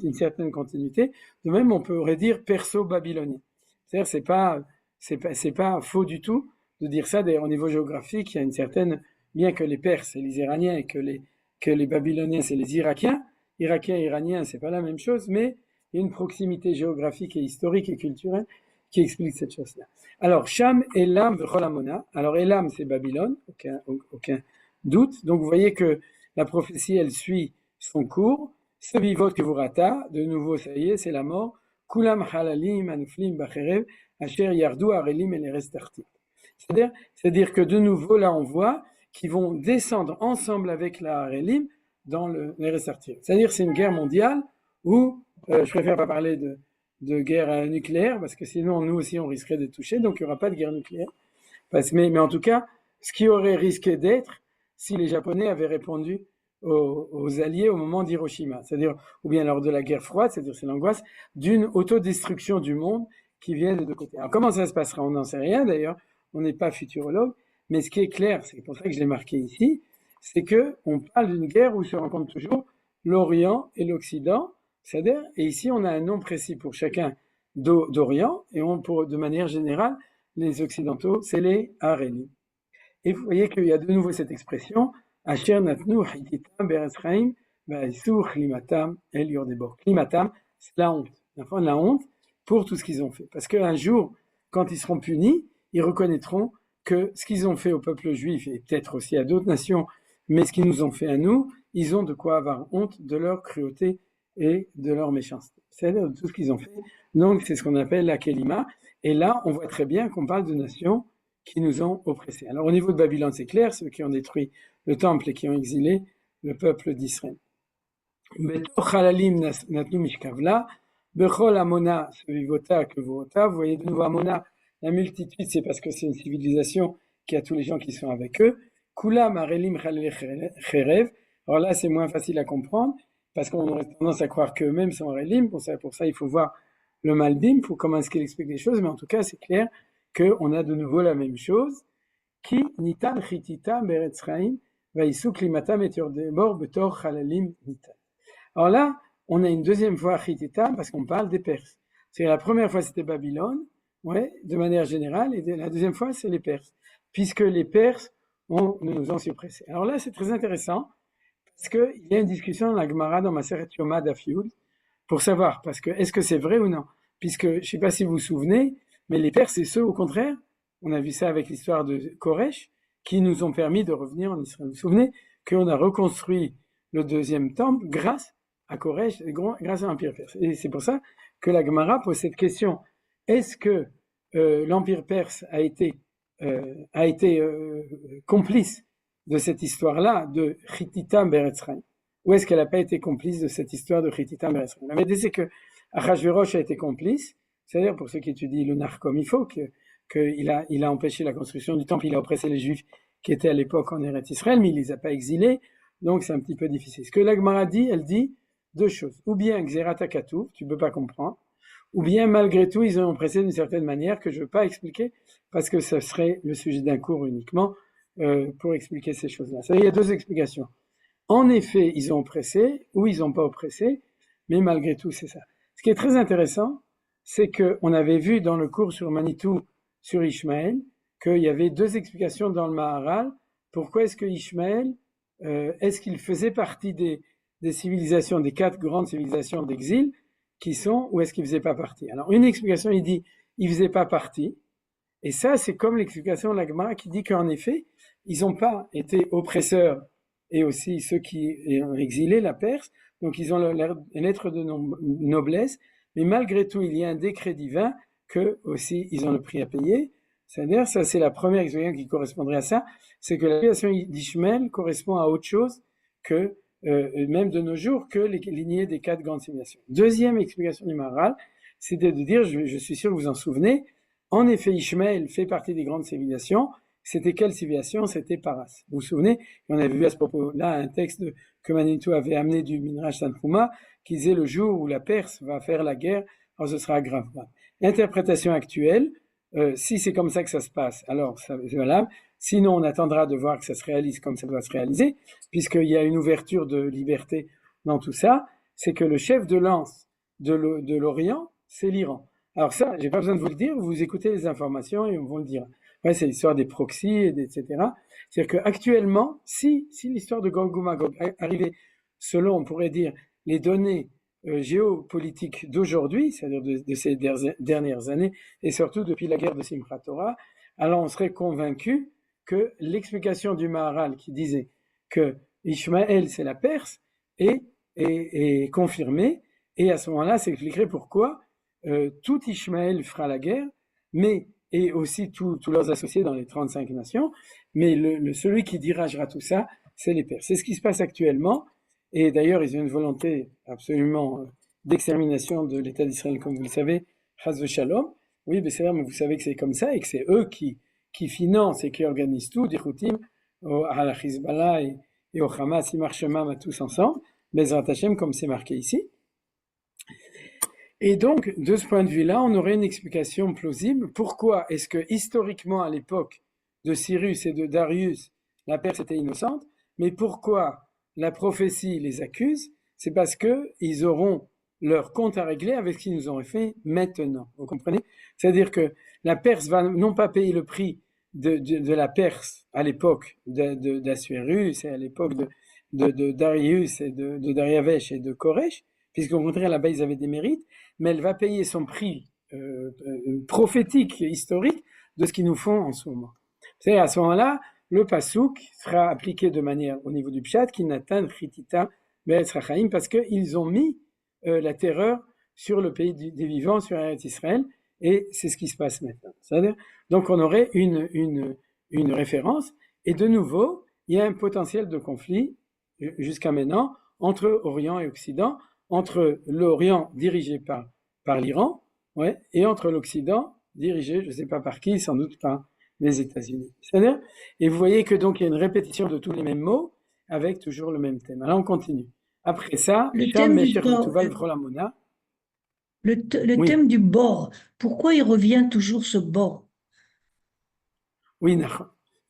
une certaine continuité. De même, on pourrait dire perso-babylonien. C'est-à-dire c'est pas faux du tout de dire ça. D'ailleurs, au niveau géographique, il y a une certaine, bien que les Perses c'est les Iraniens et que les Babyloniens c'est les Irakiens et Iraniens c'est pas la même chose, mais il y a une proximité géographique et historique et culturelle qui explique cette chose-là. Alors, Sham, Elam, V'cholamona. Alors, Elam, c'est Babylone, aucun doute. Donc, vous voyez que la prophétie, elle suit son cours. Ce vivot que vous rata, de nouveau, ça y est, c'est la mort. Kulam halalim anuflim bacherev, asher yardu arelim et les restartim. C'est-à-dire que de nouveau, là, on voit qu'ils vont descendre ensemble avec la Harelim dans les restartim. C'est-à-dire, c'est une guerre mondiale où, je préfère pas parler de guerre nucléaire, parce que sinon, nous aussi, on risquerait d'être touchés, donc il n'y aura pas de guerre nucléaire. Mais en tout cas, ce qui aurait risqué d'être si les Japonais avaient répondu aux Alliés au moment d'Hiroshima, c'est-à-dire, ou bien lors de la guerre froide, c'est-à-dire c'est l'angoisse d'une autodestruction du monde qui vient de deux côtés. Alors comment ça se passera? On n'en sait rien d'ailleurs, on n'est pas futurologue, mais ce qui est clair, c'est pour ça que je l'ai marqué ici, c'est que on parle d'une guerre où se rencontrent toujours l'Orient et l'Occident, c'est-à-dire, et ici on a un nom précis pour chacun d'Orient, et de manière générale, les Occidentaux, c'est les Harélim. Et vous voyez qu'il y a de nouveau cette expression, Asher natnu hititam beretz chaim, va'asu klimatam el yordebor. Klimatam, c'est la honte, la honte pour tout ce qu'ils ont fait. Parce qu'un jour, quand ils seront punis, ils reconnaîtront que ce qu'ils ont fait au peuple juif, et peut-être aussi à d'autres nations, mais ce qu'ils nous ont fait à nous, ils ont de quoi avoir honte de leur cruauté et de leur méchanceté. C'est-à-dire de tout ce qu'ils ont fait. Donc c'est ce qu'on appelle la Kelima. Et là, on voit très bien qu'on parle de nations qui nous ont oppressés. Alors au niveau de Babylone, c'est clair, ceux qui ont détruit le temple et qui ont exilé le peuple d'Israël. Betoch halalim natnu mishkavla, bechol amona sevivota kevota. Vous voyez de nouveau Amona, la multitude, c'est parce que c'est une civilisation qui a tous les gens qui sont avec eux. Kulam harelim cherev. Alors là, c'est moins facile à comprendre parce qu'on aurait tendance à croire qu'eux-mêmes sont harelim. Pour ça, il faut voir le Malbim pour comment est-ce qu'il explique les choses, mais en tout cas, c'est clair qu'on a de nouveau la même chose. Ki nitan chitita beretz chaim vaïsou klimatam et yordebor betor halalim nitan. Alors là, on a une deuxième fois chitita parce qu'on parle des Perses. C'est la première fois c'était Babylone, ouais, de manière générale, et la deuxième fois c'est les Perses, puisque les Perses nous ont suppressés. Alors là, c'est très intéressant parce qu'il y a une discussion dans la Gemara dans Maseret Yoma Daf Yud pour savoir, parce que est-ce que c'est vrai ou non? Puisque, je ne sais pas si vous vous souvenez, mais les Perses, c'est ceux, au contraire, on a vu ça avec l'histoire de Koresh, qui nous ont permis de revenir en Israël. Vous vous souvenez qu'on a reconstruit le deuxième temple grâce à Koresh, grâce à l'Empire perse. Et c'est pour ça que la Gemara pose cette question. Est-ce que l'Empire perse a été complice de cette histoire-là de Chitita Beretz Chaim? Ou est-ce qu'elle n'a pas été complice de cette histoire de Chitita Beretz Chaim? La vérité, c'est que Achashverosh a été complice, c'est-à-dire pour ceux qui étudient le Nar comme il faut, qu'il a empêché la construction du temple, il a oppressé les Juifs qui étaient à l'époque en Eretz Israël, mais il les a pas exilés, donc c'est un petit peu difficile. Ce que la Gemara dit, elle dit deux choses. Ou bien Xerat HaKatuv, tu peux pas comprendre, ou bien malgré tout, ils ont oppressé d'une certaine manière que je veux pas expliquer, parce que ce serait le sujet d'un cours uniquement pour expliquer ces choses-là. Il y a deux explications. En effet, ils ont oppressé, ou ils n'ont pas oppressé, mais malgré tout, c'est ça. Ce qui est très intéressant, c'est qu'on avait vu dans le cours sur Manitou, sur Ishmaël, qu'il y avait deux explications dans le Maharal. Pourquoi est-ce que Ishmaël, est-ce qu'il faisait partie des civilisations, des 4 grandes civilisations d'exil qui sont, ou est-ce qu'il faisait pas partie? Alors, une explication, il dit, il faisait pas partie. Et ça, c'est comme l'explication de la Gemara qui dit qu'en effet, ils n'ont pas été oppresseurs, et aussi ceux qui ont exilé la Perse, donc ils ont leur lettre de noblesse, mais malgré tout, il y a un décret divin que aussi ils ont le prix à payer. C'est-à-dire, ça c'est la première explication qui correspondrait à ça, c'est que la création d'Ishmaël correspond à autre chose que, même de nos jours, que les lignées des 4 grandes civilisations. Deuxième explication du Maharal, c'était de dire, je suis sûr que vous en souvenez, en effet, Ishmaël fait partie des grandes civilisations. C'était quelle civilisation? C'était Paras. Vous vous souvenez? On avait vu à ce propos-là un texte que Manitou avait amené du Midrash Tanhuma, qui disait le jour où la Perse va faire la guerre, alors ce sera grave. L'interprétation actuelle, si c'est comme ça que ça se passe, alors c'est valable. Sinon, on attendra de voir que ça se réalise comme ça doit se réaliser, puisqu'il y a une ouverture de liberté dans tout ça. C'est que le chef de lance de l'Orient, c'est l'Iran. Alors ça, j'ai pas besoin de vous le dire, vous écoutez les informations et on vous le dira. Ouais, c'est l'histoire des proxys, etc. C'est-à-dire qu'actuellement, si l'histoire de Gog ou Magog arrivait selon, on pourrait dire, les données géopolitiques d'aujourd'hui, c'est-à-dire de ces dernières années, et surtout depuis la guerre de Simchat Torah, alors on serait convaincu que l'explication du Maharal qui disait que Ishmaël c'est la Perse est confirmée, et à ce moment-là, ça expliquerait pourquoi tout Ishmaël fera la guerre, mais et aussi tous leurs associés dans les 35 nations, mais celui qui dirigera tout ça, c'est les Perses. C'est ce qui se passe actuellement, et d'ailleurs ils ont une volonté absolument d'extermination de l'État d'Israël, comme vous le savez, Chas v'Shalom. Oui, mais c'est vrai, mais vous savez que c'est comme ça et que c'est eux qui financent et qui organisent tout, des Houthim, à la Hezbollah et au Hamas, ils marchent même à tous ensemble, Bezrat Hashem, comme c'est marqué ici. Et donc, de ce point de vue-là, on aurait une explication plausible. Pourquoi est-ce que, historiquement, à l'époque de Cyrus et de Darius, la Perse était innocente, mais pourquoi la prophétie les accuse? C'est parce que ils auront leur compte à régler avec ce qu'ils nous ont fait maintenant. Vous comprenez? C'est-à-dire que la Perse va non pas payer le prix de la Perse à l'époque d'Assuérus et à l'époque de Darius et de Dariavesh et de Koresh, puisqu'au contraire là-bas ils avaient des mérites, mais elle va payer son prix prophétique, historique, de ce qu'ils nous font en ce moment. C'est à ce moment-là, le pasouk sera appliqué de manière au niveau du pshat, qui n'atteint Chitita Be'etz Rachaim, parce qu'ils ont mis la terreur sur le pays des vivants, sur Eretz Israël, et c'est ce qui se passe maintenant. C'est-à-dire, donc on aurait une référence, et de nouveau, il y a un potentiel de conflit jusqu'à maintenant entre Orient et Occident, entre l'Orient dirigé par l'Iran, ouais, et entre l'Occident dirigé, je ne sais pas par qui, sans doute par les États-Unis. C'est-à-dire, et vous voyez que donc il y a une répétition de tous les mêmes mots avec toujours le même thème. Alors on continue. Après ça, Le thème du bord, oui. thème du bord, pourquoi il revient toujours ce bord? Oui,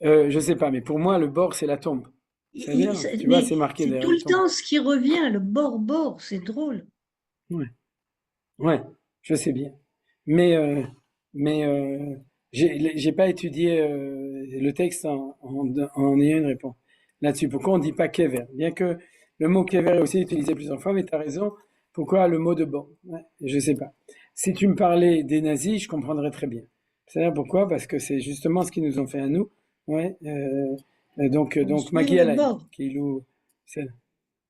je ne sais pas, mais pour moi, le bord, c'est la tombe. C'est-à-dire, tu vois, c'est marqué c'est derrière tout la le tombe. temps ce qui revient, le bord, c'est drôle. Ouais, je sais bien. Mais j'ai pas étudié le texte en ayant une réponse là-dessus. Pourquoi on dit pas kever? Bien que le mot kever est aussi utilisé plusieurs fois, mais tu as raison. Pourquoi le mot de bord? Ouais, je sais pas. Si tu me parlais des nazis, je comprendrais très bien. C'est-à-dire pourquoi? Parce que c'est justement ce qu'ils nous ont fait à nous. Ouais. Donc Magui Alaï, qui loue.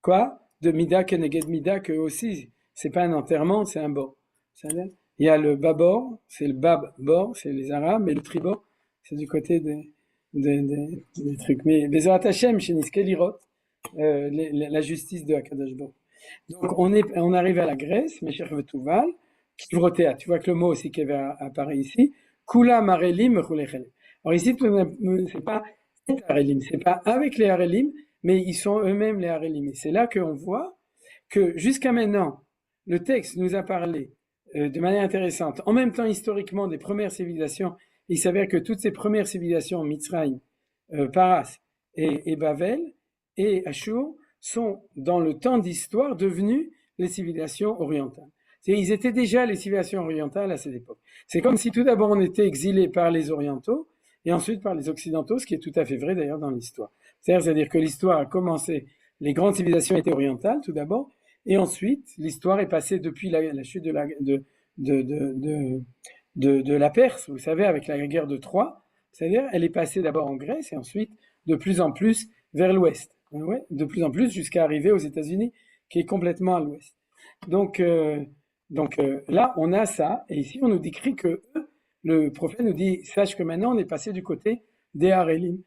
Quoi? De Mida Keneged Mida, que aussi, c'est pas un enterrement, c'est un bord. Il y a le bâbord, c'est le bab-bord, c'est les Arabes, et le tribord, c'est du côté des trucs. Mais Bezorat Hashem, chez Niskelirot, la justice de Akadosh Baruch. Donc on arrive à la Grèce, Mesher Vetouval, Kivrotea. Tu vois que le mot aussi qui apparaît ici, Kula Marelim Chulechelem. Alors ici, c'est pas Harelim, c'est pas avec les Harelim, mais ils sont eux-mêmes les Harelim. Et c'est là qu'on voit que jusqu'à maintenant, le texte nous a parlé de manière intéressante, en même temps historiquement des premières civilisations. Il s'avère que toutes ces premières civilisations, Mitzrayim, Paras et Bavel et Ashur, sont dans le temps d'histoire devenues les civilisations orientales. Ils étaient déjà les civilisations orientales à cette époque. C'est comme si tout d'abord on était exilés par les orientaux et ensuite par les occidentaux, ce qui est tout à fait vrai d'ailleurs dans l'histoire. C'est-à-dire que l'histoire a commencé, les grandes civilisations étaient orientales tout d'abord, et ensuite l'histoire est passée depuis la chute de la Perse, vous savez, avec la guerre de Troie, c'est-à-dire elle est passée d'abord en Grèce et ensuite de plus en plus vers l'ouest, ouais, de plus en plus jusqu'à arriver aux États-Unis, qui est complètement à l'ouest. Donc là, on a ça, et ici on nous décrit que le prophète nous dit, sache que maintenant on est passé du côté des Harelim,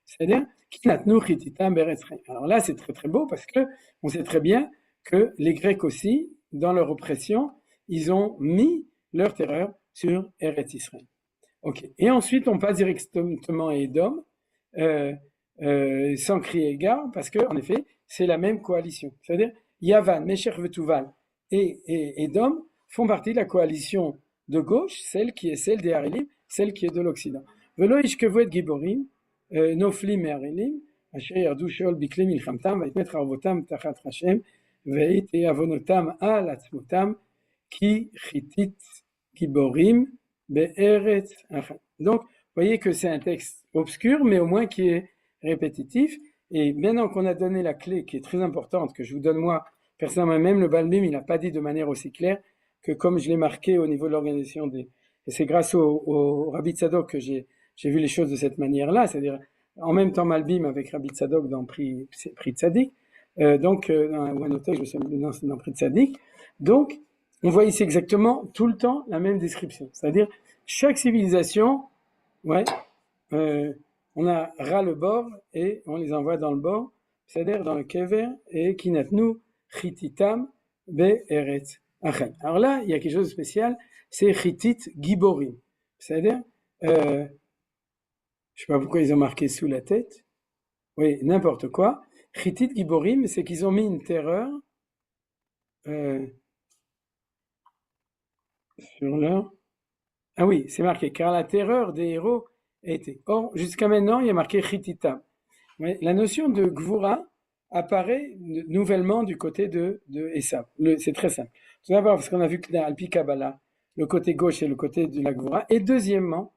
c'est-à-dire alors là, c'est très très beau parce que on sait très bien que les Grecs aussi, dans leur oppression, ils ont mis leur terreur sur Eretz Israël. Ok. Et ensuite, on passe directement à Édom, sans crier gare, parce que en effet, c'est la même coalition. C'est-à-dire, Yavan, Mesher Vetouval et Édom font partie de la coalition de gauche, celle qui est celle des Harelim, celle qui est de l'Occident. Velo ishkevu giborim, noflim me'harelim, asher yardu sheol bikli milchamtam, vayitmet charavotam tachat Hashem, vayit avonotam al atzmotam, ki chitit giborim be'eretz achad. Donc, vous voyez que c'est un texte obscur, mais au moins qui est répétitif. Et maintenant qu'on a donné la clé qui est très importante, que je vous donne moi, personnellement, même le Balbim, il n'a pas dit de manière aussi claire que comme je l'ai marqué au niveau de l'organisation des... Et c'est grâce au Rabbi Tzadok que j'ai vu les choses de cette manière-là, c'est-à-dire en même temps Malbim avec Rabbi Tzadok dans Prix Tzadik, ou un otage, je sais, dans Prix Tzadik. Donc, on voit ici exactement tout le temps la même description, c'est-à-dire chaque civilisation, ouais, on a ras le bord et on les envoie dans le bord, c'est-à-dire dans le kever, et kinatnu chititam be'eretz Achem. Alors là, il y a quelque chose de spécial, c'est Chitit Giborim. C'est-à-dire, je sais pas pourquoi ils ont marqué sous la tête, oui, n'importe quoi. Chitit Giborim, c'est qu'ils ont mis une terreur sur leur... Ah oui, c'est marqué, car la terreur des héros était. Or, jusqu'à maintenant, il y a marqué Chititam. Mais la notion de Gvura apparaît nouvellement du côté de Esav. C'est très simple. Tout d'abord, parce qu'on a vu que dans Alpi Kabbalah, le côté gauche est le côté de la Gvura. Et deuxièmement,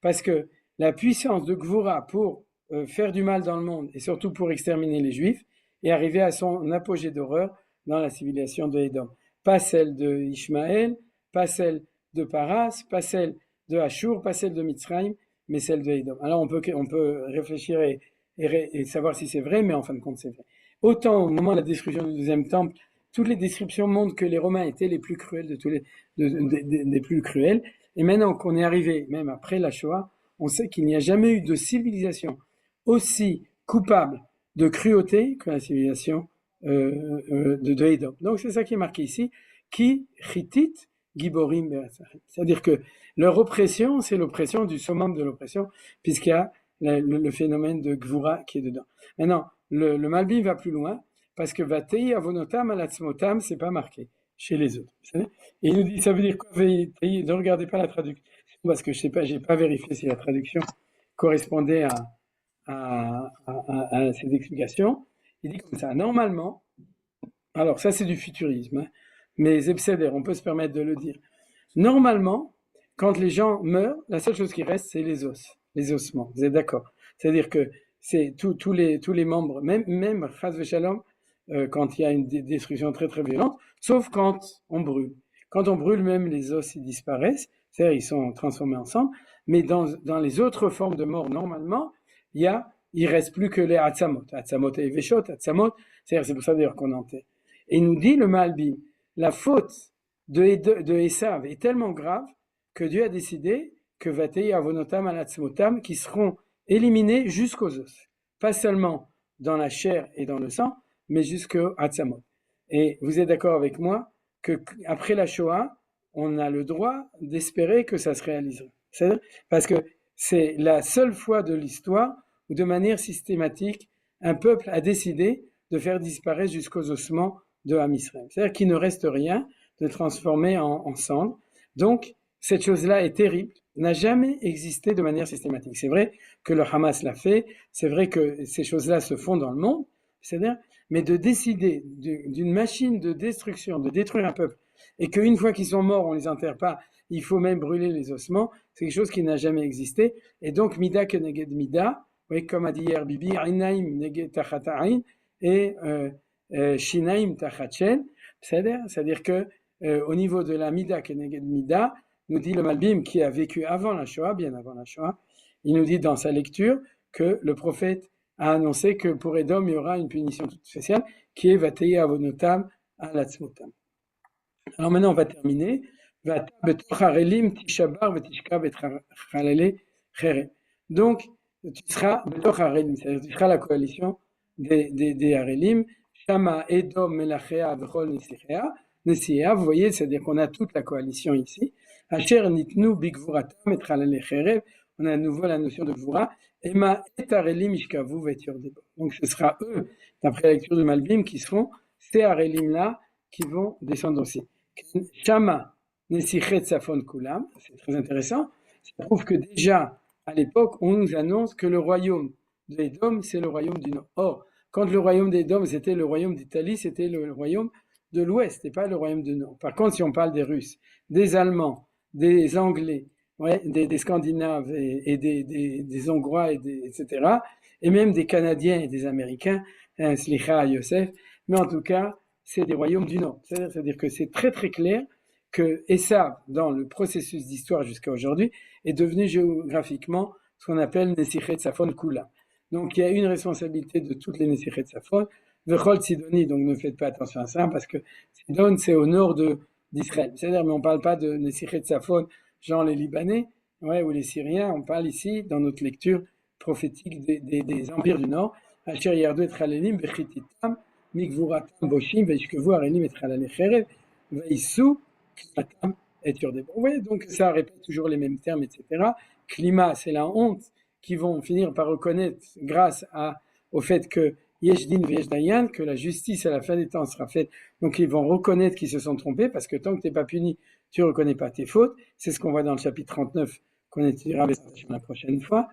parce que la puissance de Gvura pour faire du mal dans le monde, et surtout pour exterminer les Juifs, est arrivée à son apogée d'horreur dans la civilisation de Édom. Pas celle de Ishmaël, pas celle de Paras, pas celle de Ashur, pas celle de Mitzrayim, mais celle de Édom. Alors on peut réfléchir et savoir si c'est vrai, mais en fin de compte c'est vrai. Autant au moment de la destruction du deuxième temple, toutes les descriptions montrent que les Romains étaient les plus cruels de tous des plus cruels. Et maintenant qu'on est arrivé, même après la Shoah, on sait qu'il n'y a jamais eu de civilisation aussi coupable de cruauté que la civilisation de Édom. Donc c'est ça qui est marqué ici, qui chitit giborim be'atzachim. C'est-à-dire que leur oppression, c'est l'oppression du summum de l'oppression, puisqu'il y a le phénomène de Gvura qui est dedans. Maintenant, le Malbim va plus loin, parce que Vatei avonotam alatzmotam, c'est pas marqué chez les autres. Et il nous dit, ça veut dire quoi? Ne regardez pas la traduction, parce que je sais pas, j'ai pas vérifié si la traduction correspondait à ces explications. Il dit comme ça, normalement, alors ça c'est du futurisme, hein, mais Zebseder, on peut se permettre de le dire. Normalement, quand les gens meurent, la seule chose qui reste, c'est les os, les ossements. Vous êtes d'accord? C'est-à-dire que c'est tous les membres, même Chas Veshalom, quand il y a une destruction très très violente, sauf quand on brûle. Quand on brûle, même les os ils disparaissent, c'est-à-dire ils sont transformés ensemble, mais dans les autres formes de mort, normalement, il reste plus que les Atzamot. Atzamot et Veshot, Atzamot, c'est pour ça d'ailleurs qu'on enterre. Et il nous dit le Malbim, la faute de Esav est tellement grave que Dieu a décidé que Vatei avonotam alatzmotam qui seront éliminés jusqu'aux os. Pas seulement dans la chair et dans le sang, mais jusqu'au Atzamot. Et vous êtes d'accord avec moi qu'après la Shoah, on a le droit d'espérer que ça se réalisera. Parce que c'est la seule fois de l'histoire où de manière systématique, un peuple a décidé de faire disparaître jusqu'aux ossements de Ham Israël. C'est-à-dire qu'il ne reste rien de transformer en cendres. Donc, cette chose-là est terrible, n'a jamais existé de manière systématique. C'est vrai que le Hamas l'a fait, c'est vrai que ces choses-là se font dans le monde, c'est-à-dire, mais de décider d'une machine de destruction, de détruire un peuple, et qu'une fois qu'ils sont morts, on les enterre pas, il faut même brûler les ossements, c'est quelque chose qui n'a jamais existé. Et donc, Mida keneged Mida, oui, comme a dit hier Bibi, Ainaim neged tachat ain, et Shinaim tachat shen, c'est-à-dire que au niveau de la Mida keneged Mida, nous dit le Malbim qui a vécu avant la Shoah, bien avant la Shoah, il nous dit dans sa lecture que le prophète a annoncé que pour Édom, il y aura une punition toute spéciale qui est Vatei avonotam alatzmotam. Alors maintenant, on va terminer. Donc, tu seras tu seras la coalition des Harelim. Shama Edom Melachea Vechol Nesichea. Vous voyez, c'est-à-dire qu'on a toute la coalition ici. Asher Nitnu Bigvuratam et Chalale Cherev. On a à nouveau la notion de Gvura. Ema et Harelim Ishkavu Vetur Debo. Donc, ce sera eux, d'après la lecture de Malbim, qui seront ces Harelim-là qui vont descendre aussi. Shama Nesichet Safon Kulam, c'est très intéressant. Ça prouve que déjà, à l'époque, on nous annonce que le royaume d'Édom, c'est le royaume du Nord. Or, quand le royaume d'Édom, c'était le royaume d'Italie, c'était le royaume de l'Ouest, et pas le royaume du Nord. Par contre, si on parle des Russes, des Allemands, des Anglais, ouais, des Scandinaves et des Hongrois, etc., et même des Canadiens et des Américains, Slicha, Yosef, mais en tout cas, c'est des royaumes du Nord. C'est-à-dire que c'est très très clair que Esav, dans le processus d'histoire jusqu'à aujourd'hui, est devenu géographiquement ce qu'on appelle Nesichet Safon Kula. Donc il y a une responsabilité de toutes les Nesichet Safon. Vechol Sidoni, donc ne faites pas attention à ça, parce que Sidon, c'est au nord d'Israël. C'est-à-dire, mais on ne parle pas de Nesichet Safon, genre les Libanais, ouais, ou les Syriens, on parle ici, dans notre lecture prophétique des empires du Nord, Asher Yardu et Chalelim, Bechititam, Migvuratam boshim veishkevu arelim et chalale cherev veisu klimatam et yordeb. Vous voyez, donc ça répète toujours les mêmes termes, etc. Climat, c'est la honte qui vont finir par reconnaître grâce au fait que Yesh din veyesh dayan, que la justice à la fin des temps sera faite. Donc ils vont reconnaître qu'ils se sont trompés, parce que tant que tu n'es pas puni, tu ne reconnais pas tes fautes. C'est ce qu'on voit dans le chapitre 39, qu'on étudiera la prochaine fois.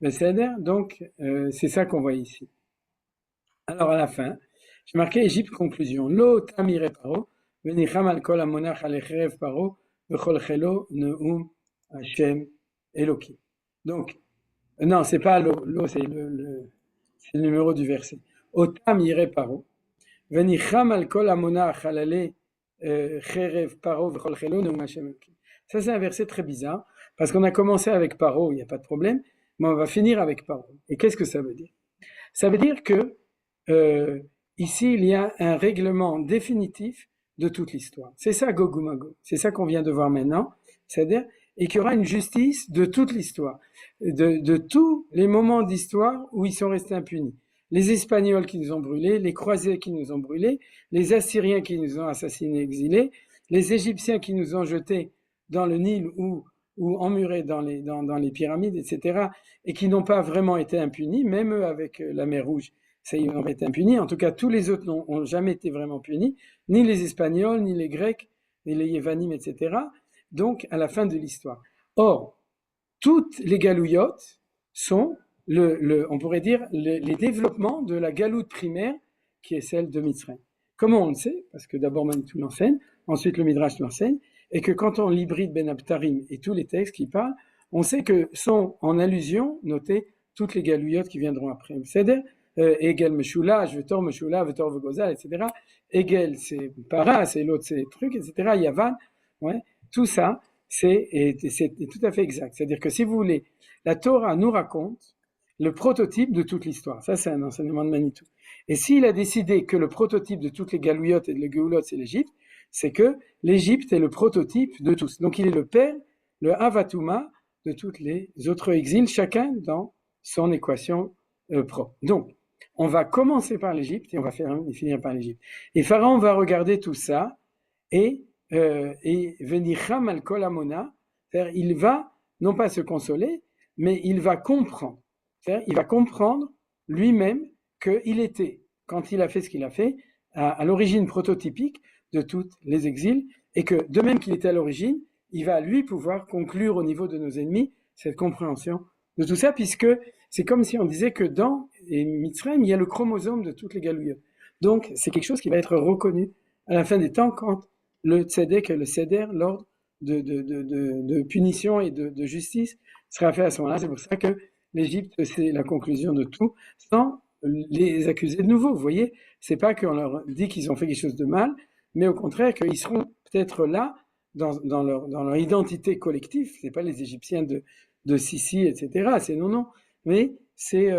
Donc c'est ça qu'on voit ici. Alors à la fin, j'ai marqué Égypte, conclusion. Lo tamire paro, venicham al kol amonach alecherev paro, vechol chelo neum Hashem Eloki. Donc, non, c'est pas l'eau, c'est le numéro du verset. Otam yire paro, venicham al kol amonach alale cherev paro vechol chelo neum Hashem Eloki. Ça, c'est un verset très bizarre, parce qu'on a commencé avec paro, il n'y a pas de problème, mais on va finir avec paro. Et qu'est-ce que ça veut dire? Ça veut dire que ici, il y a un règlement définitif de toute l'histoire. C'est ça, Gog ou Magog. C'est ça qu'on vient de voir maintenant. C'est-à-dire, et qu'il y aura une justice de toute l'histoire, de tous les moments d'histoire où ils sont restés impunis. Les Espagnols qui nous ont brûlés, les Croisés qui nous ont brûlés, les Assyriens qui nous ont assassinés, exilés, les Égyptiens qui nous ont jetés dans le Nil ou emmurés dans les pyramides, etc., et qui n'ont pas vraiment été impunis, même eux avec la mer Rouge, ça, ils ont été impunis. En tout cas, tous les autres n'ont jamais été vraiment punis, ni les Espagnols, ni les Grecs, ni les Yévanim, etc., donc à la fin de l'histoire. Or, toutes les galouillottes sont, on pourrait dire, les développements de la galoute primaire qui est celle de Mitzrayim. Comment on le sait? Parce que d'abord Manitou l'enseigne, ensuite le Midrash l'enseigne, et que quand on l'hybride Ben Abtarim et tous les textes qui parlent, on sait que sont en allusion notées toutes les galouillottes qui viendront après. C'est-à-dire, Egel Meshulash, Vetor Meshulash, Vetor Vegozal, etc. Egel, c'est Para, c'est l'autre, c'est truc, etc. Yavan, ouais. Tout ça, c'est tout à fait exact. C'est-à-dire que si vous voulez, la Torah nous raconte le prototype de toute l'histoire. Ça, c'est un enseignement de Manitou. Et s'il a décidé que le prototype de toutes les galouillottes et les géoulottes, c'est l'Égypte, c'est que l'Égypte est le prototype de tous. Donc il est le père, le Avatouma de toutes les autres exils, chacun dans son équation propre. Donc, on va commencer par l'Égypte et on va finir par l'Égypte. Et Pharaon va regarder tout ça et venicham al kol amona, c'est-à-dire il va non pas se consoler, mais il va comprendre. C'est-à-dire il va comprendre lui-même qu'il était, quand il a fait ce qu'il a fait, à l'origine prototypique de tous les exils, et que de même qu'il était à l'origine, il va lui pouvoir conclure au niveau de nos ennemis cette compréhension de tout ça, puisque c'est comme si on disait que dans Mitzrayim, il y a le chromosome de toutes les galouillottes. Donc c'est quelque chose qui va être reconnu à la fin des temps quand le tzedek et le seder, l'ordre de punition et de justice sera fait à ce moment-là. C'est pour ça que l'Égypte, c'est la conclusion de tout, sans les accuser de nouveau. Vous voyez, c'est pas qu'on leur dit qu'ils ont fait quelque chose de mal, mais au contraire qu'ils seront peut-être là dans leur identité collective. C'est pas les Égyptiens de Sissi, etc. C'est non, mais c'est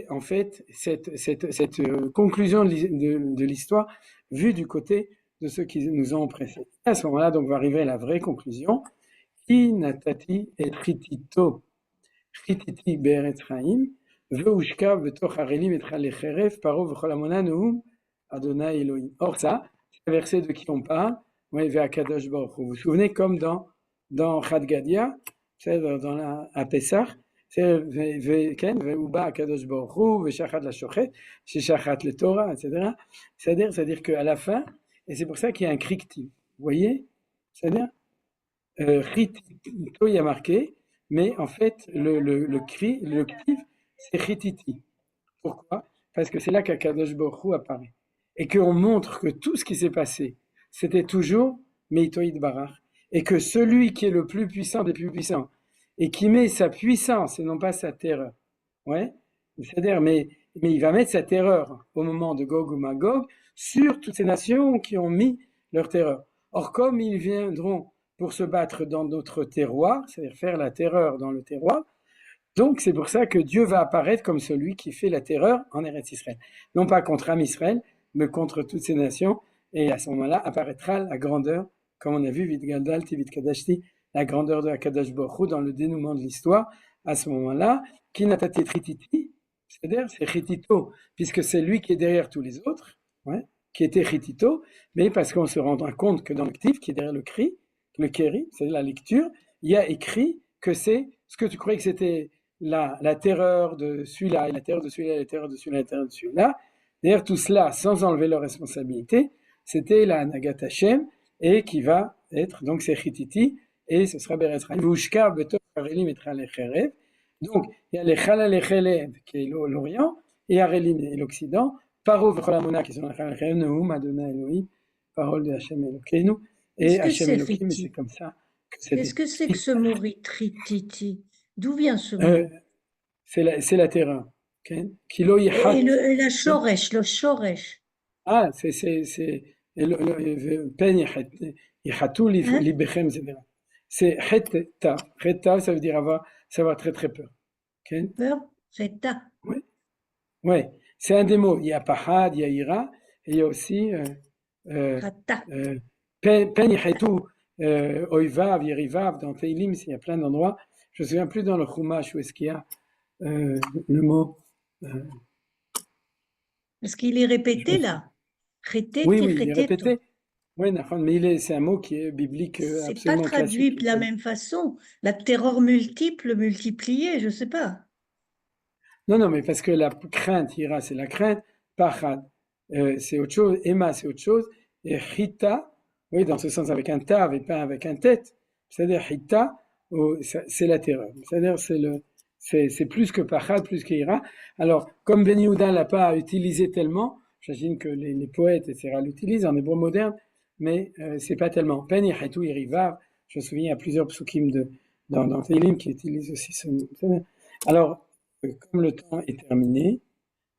en fait cette conclusion de l'histoire vue du côté de ceux qui nous ont oppressés. À ce moment-là, donc, va arriver la vraie conclusion. Ki natati et chitito, chititi be'eretz chaim, ve'ushkav betoch harelim et chalecheref, paro v'chol amona neum, Adonai Elohim. Or ça, c'est le verset de qui on parle, ve'akadosh baruch hu. Vous vous souvenez, comme dans Chad Gadia, c'est dans à Pessah, c'est ve'uba akadosh baruch hu, ve'shachat la shochet, sheshachat le Torah, etc. C'est-à-dire qu'à la fin, et c'est pour ça qu'il y a un kriktiv. Vous voyez? C'est-à-dire, chitito, il y a marqué, mais en fait, le ktiv, c'est chititi. Pourquoi? Parce que c'est là qu'Akadosh Baruch Hu apparaît. Et qu'on montre que tout ce qui s'est passé, c'était toujours Meitoïd Barach. Et que celui qui est le plus puissant des plus puissants, et qui met sa puissance et non pas sa terreur, ouais? C'est-à-dire, mais il va mettre sa terreur au moment de Gog ou Magog sur toutes ces nations qui ont mis leur terreur. Or, comme ils viendront pour se battre dans notre terroir, c'est-à-dire faire la terreur dans le terroir, donc c'est pour ça que Dieu va apparaître comme celui qui fait la terreur en Eretz Israël. Non pas contre Am Israël, mais contre toutes ces nations. Et à ce moment-là apparaîtra la grandeur, comme on a vu, Vidgaldalti, Vidkadashti, la grandeur de Akadosh Baruch Hu dans le dénouement de l'histoire. À ce moment-là, Kinatati Trititi, c'est-à-dire c'est Chitito, puisque c'est lui qui est derrière tous les autres, ouais, qui était Chitito, mais parce qu'on se rendra compte que dans l'actif, qui est derrière le cri, le kéri, c'est la lecture, il y a écrit que c'est ce que tu croyais que c'était la terreur de celui-là, et la terreur de celui-là, et la terreur de celui-là, et la terreur de celui-là. D'ailleurs, tout cela, sans enlever leur responsabilité, c'était la Nagat Hashem, et qui va être, donc c'est Chititi, et ce sera Beretz Chaim. Vushka betor Harelim et Tralecherev. Donc, il y a les Chalalechelev, qui est l'Orient, et Harelim, et l'Occident. Paro v'cholamona, qui sont les Chalalechelev, Neum, Adonai Elohim, parole de Hashem Elokeinu, et Qu'est-ce que Hashem c'est Elohim, et c'est Riti? comme ça que c'est Qu'est-ce que c'est que ce mot Rititi? D'où vient ce euh, mot? c'est la terreur. Okay? Kilo yihat. Et la shoresh, le shoresh. Ah, pen yihatu Hein? libechem, etc. C'est hetta. Hetta, ça veut dire savoir très très peur. Okay? Peur? Reta. Oui, ouais. C'est un des mots. Il y a pahad, il y a ira, et il y a aussi Rata. pen yihatu oivav, yerivav, dans Teilim, il y a plein d'endroits. Je me souviens plus dans le Chumash où est-ce qu'il y a le mot. Parce qu'il est répété là. Oui, Reteti, oui, il est reteto. répété. Oui, mais c'est un mot qui est biblique C'est pas absolument traduit classique. de la même façon. La terreur multiple, multipliée, je sais pas. Non, non, mais parce que la crainte, ira, c'est la crainte. Pachad, c'est autre chose. Emma, c'est autre chose. Et Chita, oui, dans ce sens avec un tav et pas avec un tête. C'est-à-dire Chita, c'est la terreur. C'est-à-dire c'est plus que Pachad, plus que ira. Alors, comme Ben Yehuda l'a pas utilisé tellement, j'imagine que les poètes, etc., l'utilisent en hébreu moderne, mais c'est pas tellement. Pen Yechetu Yerivav, je me souviens, il y a plusieurs psukim dans Teilim qui utilisent aussi ce mot. Alors, comme le temps est terminé,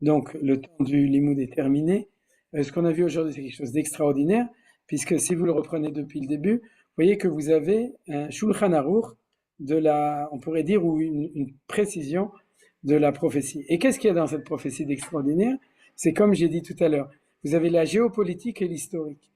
donc le temps du limoud est terminé, ce qu'on a vu aujourd'hui, c'est quelque chose d'extraordinaire, puisque si vous le reprenez depuis le début, vous voyez que vous avez un Shulchan Aruch on pourrait dire, ou une précision de la prophétie. Et qu'est-ce qu'il y a dans cette prophétie d'extraordinaire? C'est comme j'ai dit tout à l'heure, vous avez la géopolitique et l'historique.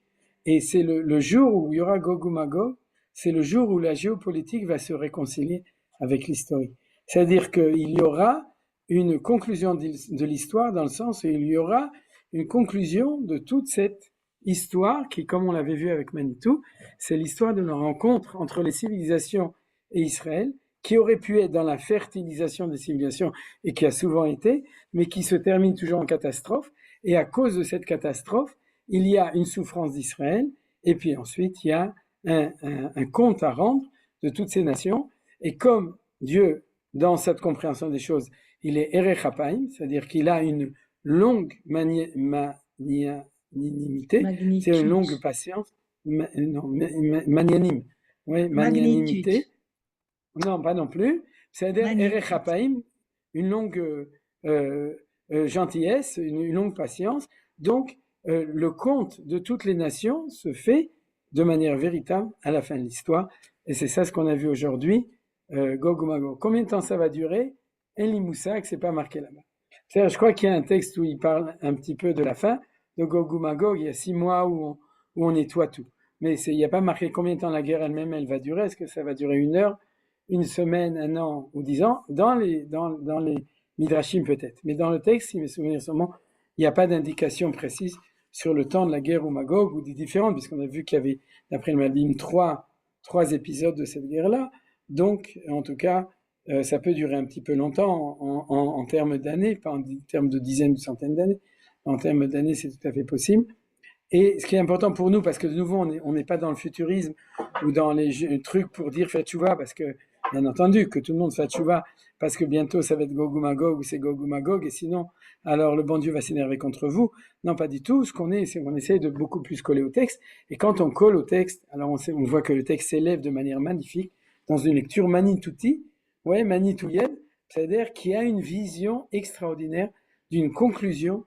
Et c'est le jour où il y aura Gog ou Magog, c'est le jour où la géopolitique va se réconcilier avec l'historique. C'est-à-dire qu'il y aura une conclusion de l'histoire dans le sens où il y aura une conclusion de toute cette histoire qui, comme on l'avait vu avec Manitou, c'est l'histoire de la rencontre entre les civilisations et Israël, qui aurait pu être dans la fertilisation des civilisations et qui a souvent été, mais qui se termine toujours en catastrophe. Et à cause de cette catastrophe, il y a une souffrance d'Israël, et puis ensuite il y a un compte à rendre de toutes ces nations. Et comme Dieu, dans cette compréhension des choses, il est Erech Hapaim, c'est-à-dire qu'il a une longue magnanimité, c'est une longue patience, magnanime, oui, magnanimité, non, pas non plus, c'est-à-dire Erech Hapaim, une longue gentillesse, une longue patience. Donc, le compte de toutes les nations se fait de manière véritable à la fin de l'histoire. Et c'est ça ce qu'on a vu aujourd'hui, Gog ou Magog. Combien de temps ça va durer? Eli Moussa, que c'est pas marqué là-bas. C'est-à-dire, je crois qu'il y a un texte où il parle un petit peu de la fin de Gog ou Magog. Il y a 6 mois où on nettoie tout. Mais il n'y a pas marqué combien de temps la guerre elle-même elle va durer. Est-ce que ça va durer 1 heure, 1 semaine, 1 an ou 10 ans? Dans les Midrashim peut-être. Mais dans le texte, si mes souvenirs sont bons, il n'y a pas d'indication précise sur le temps de la guerre ou Magog ou des différentes, puisqu'on a vu qu'il y avait, d'après le Malbim, trois épisodes de cette guerre-là. Donc, en tout cas, ça peut durer un petit peu longtemps en termes d'années, pas en termes de dizaines ou centaines d'années. En termes d'années, c'est tout à fait possible. Et ce qui est important pour nous, parce que de nouveau, on n'est pas dans le futurisme ou dans les trucs pour dire faites tchouva, parce que, bien entendu, que tout le monde fasse tchouva, parce que bientôt ça va être Gog ou Magog, ou c'est Gog ou Magog, et sinon, alors le bon Dieu va s'énerver contre vous. Non, pas du tout. Ce qu'on est, c'est qu'on essaye de beaucoup plus coller au texte. Et quand on colle au texte, alors on voit que le texte s'élève de manière magnifique, dans une lecture manitouti, ouais, manitouyed, c'est-à-dire qu'il y a une vision extraordinaire d'une conclusion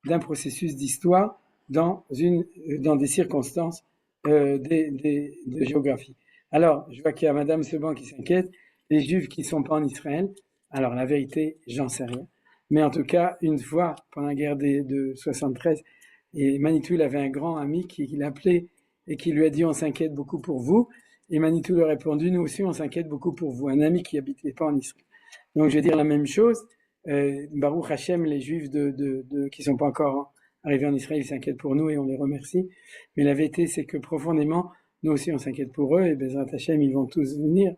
d'un processus d'histoire dans des circonstances de géographie. Alors, je vois qu'il y a Madame Seban qui s'inquiète, les Juifs qui ne sont pas en Israël. Alors, la vérité, j'en sais rien. Mais en tout cas, une fois, pendant la guerre de 73, et Manitou, il avait un grand ami qui l'appelait et qui lui a dit « On s'inquiète beaucoup pour vous ». Et Manitou lui a répondu « Nous aussi, on s'inquiète beaucoup pour vous ». Un ami qui n'habitait pas en Israël. Donc, je vais dire la même chose. Baruch Hashem, les Juifs qui sont pas encore arrivés en Israël, ils s'inquiètent pour nous et on les remercie. Mais la vérité, c'est que profondément, nous aussi, on s'inquiète pour eux et Bezrat Hashem, ils vont tous venir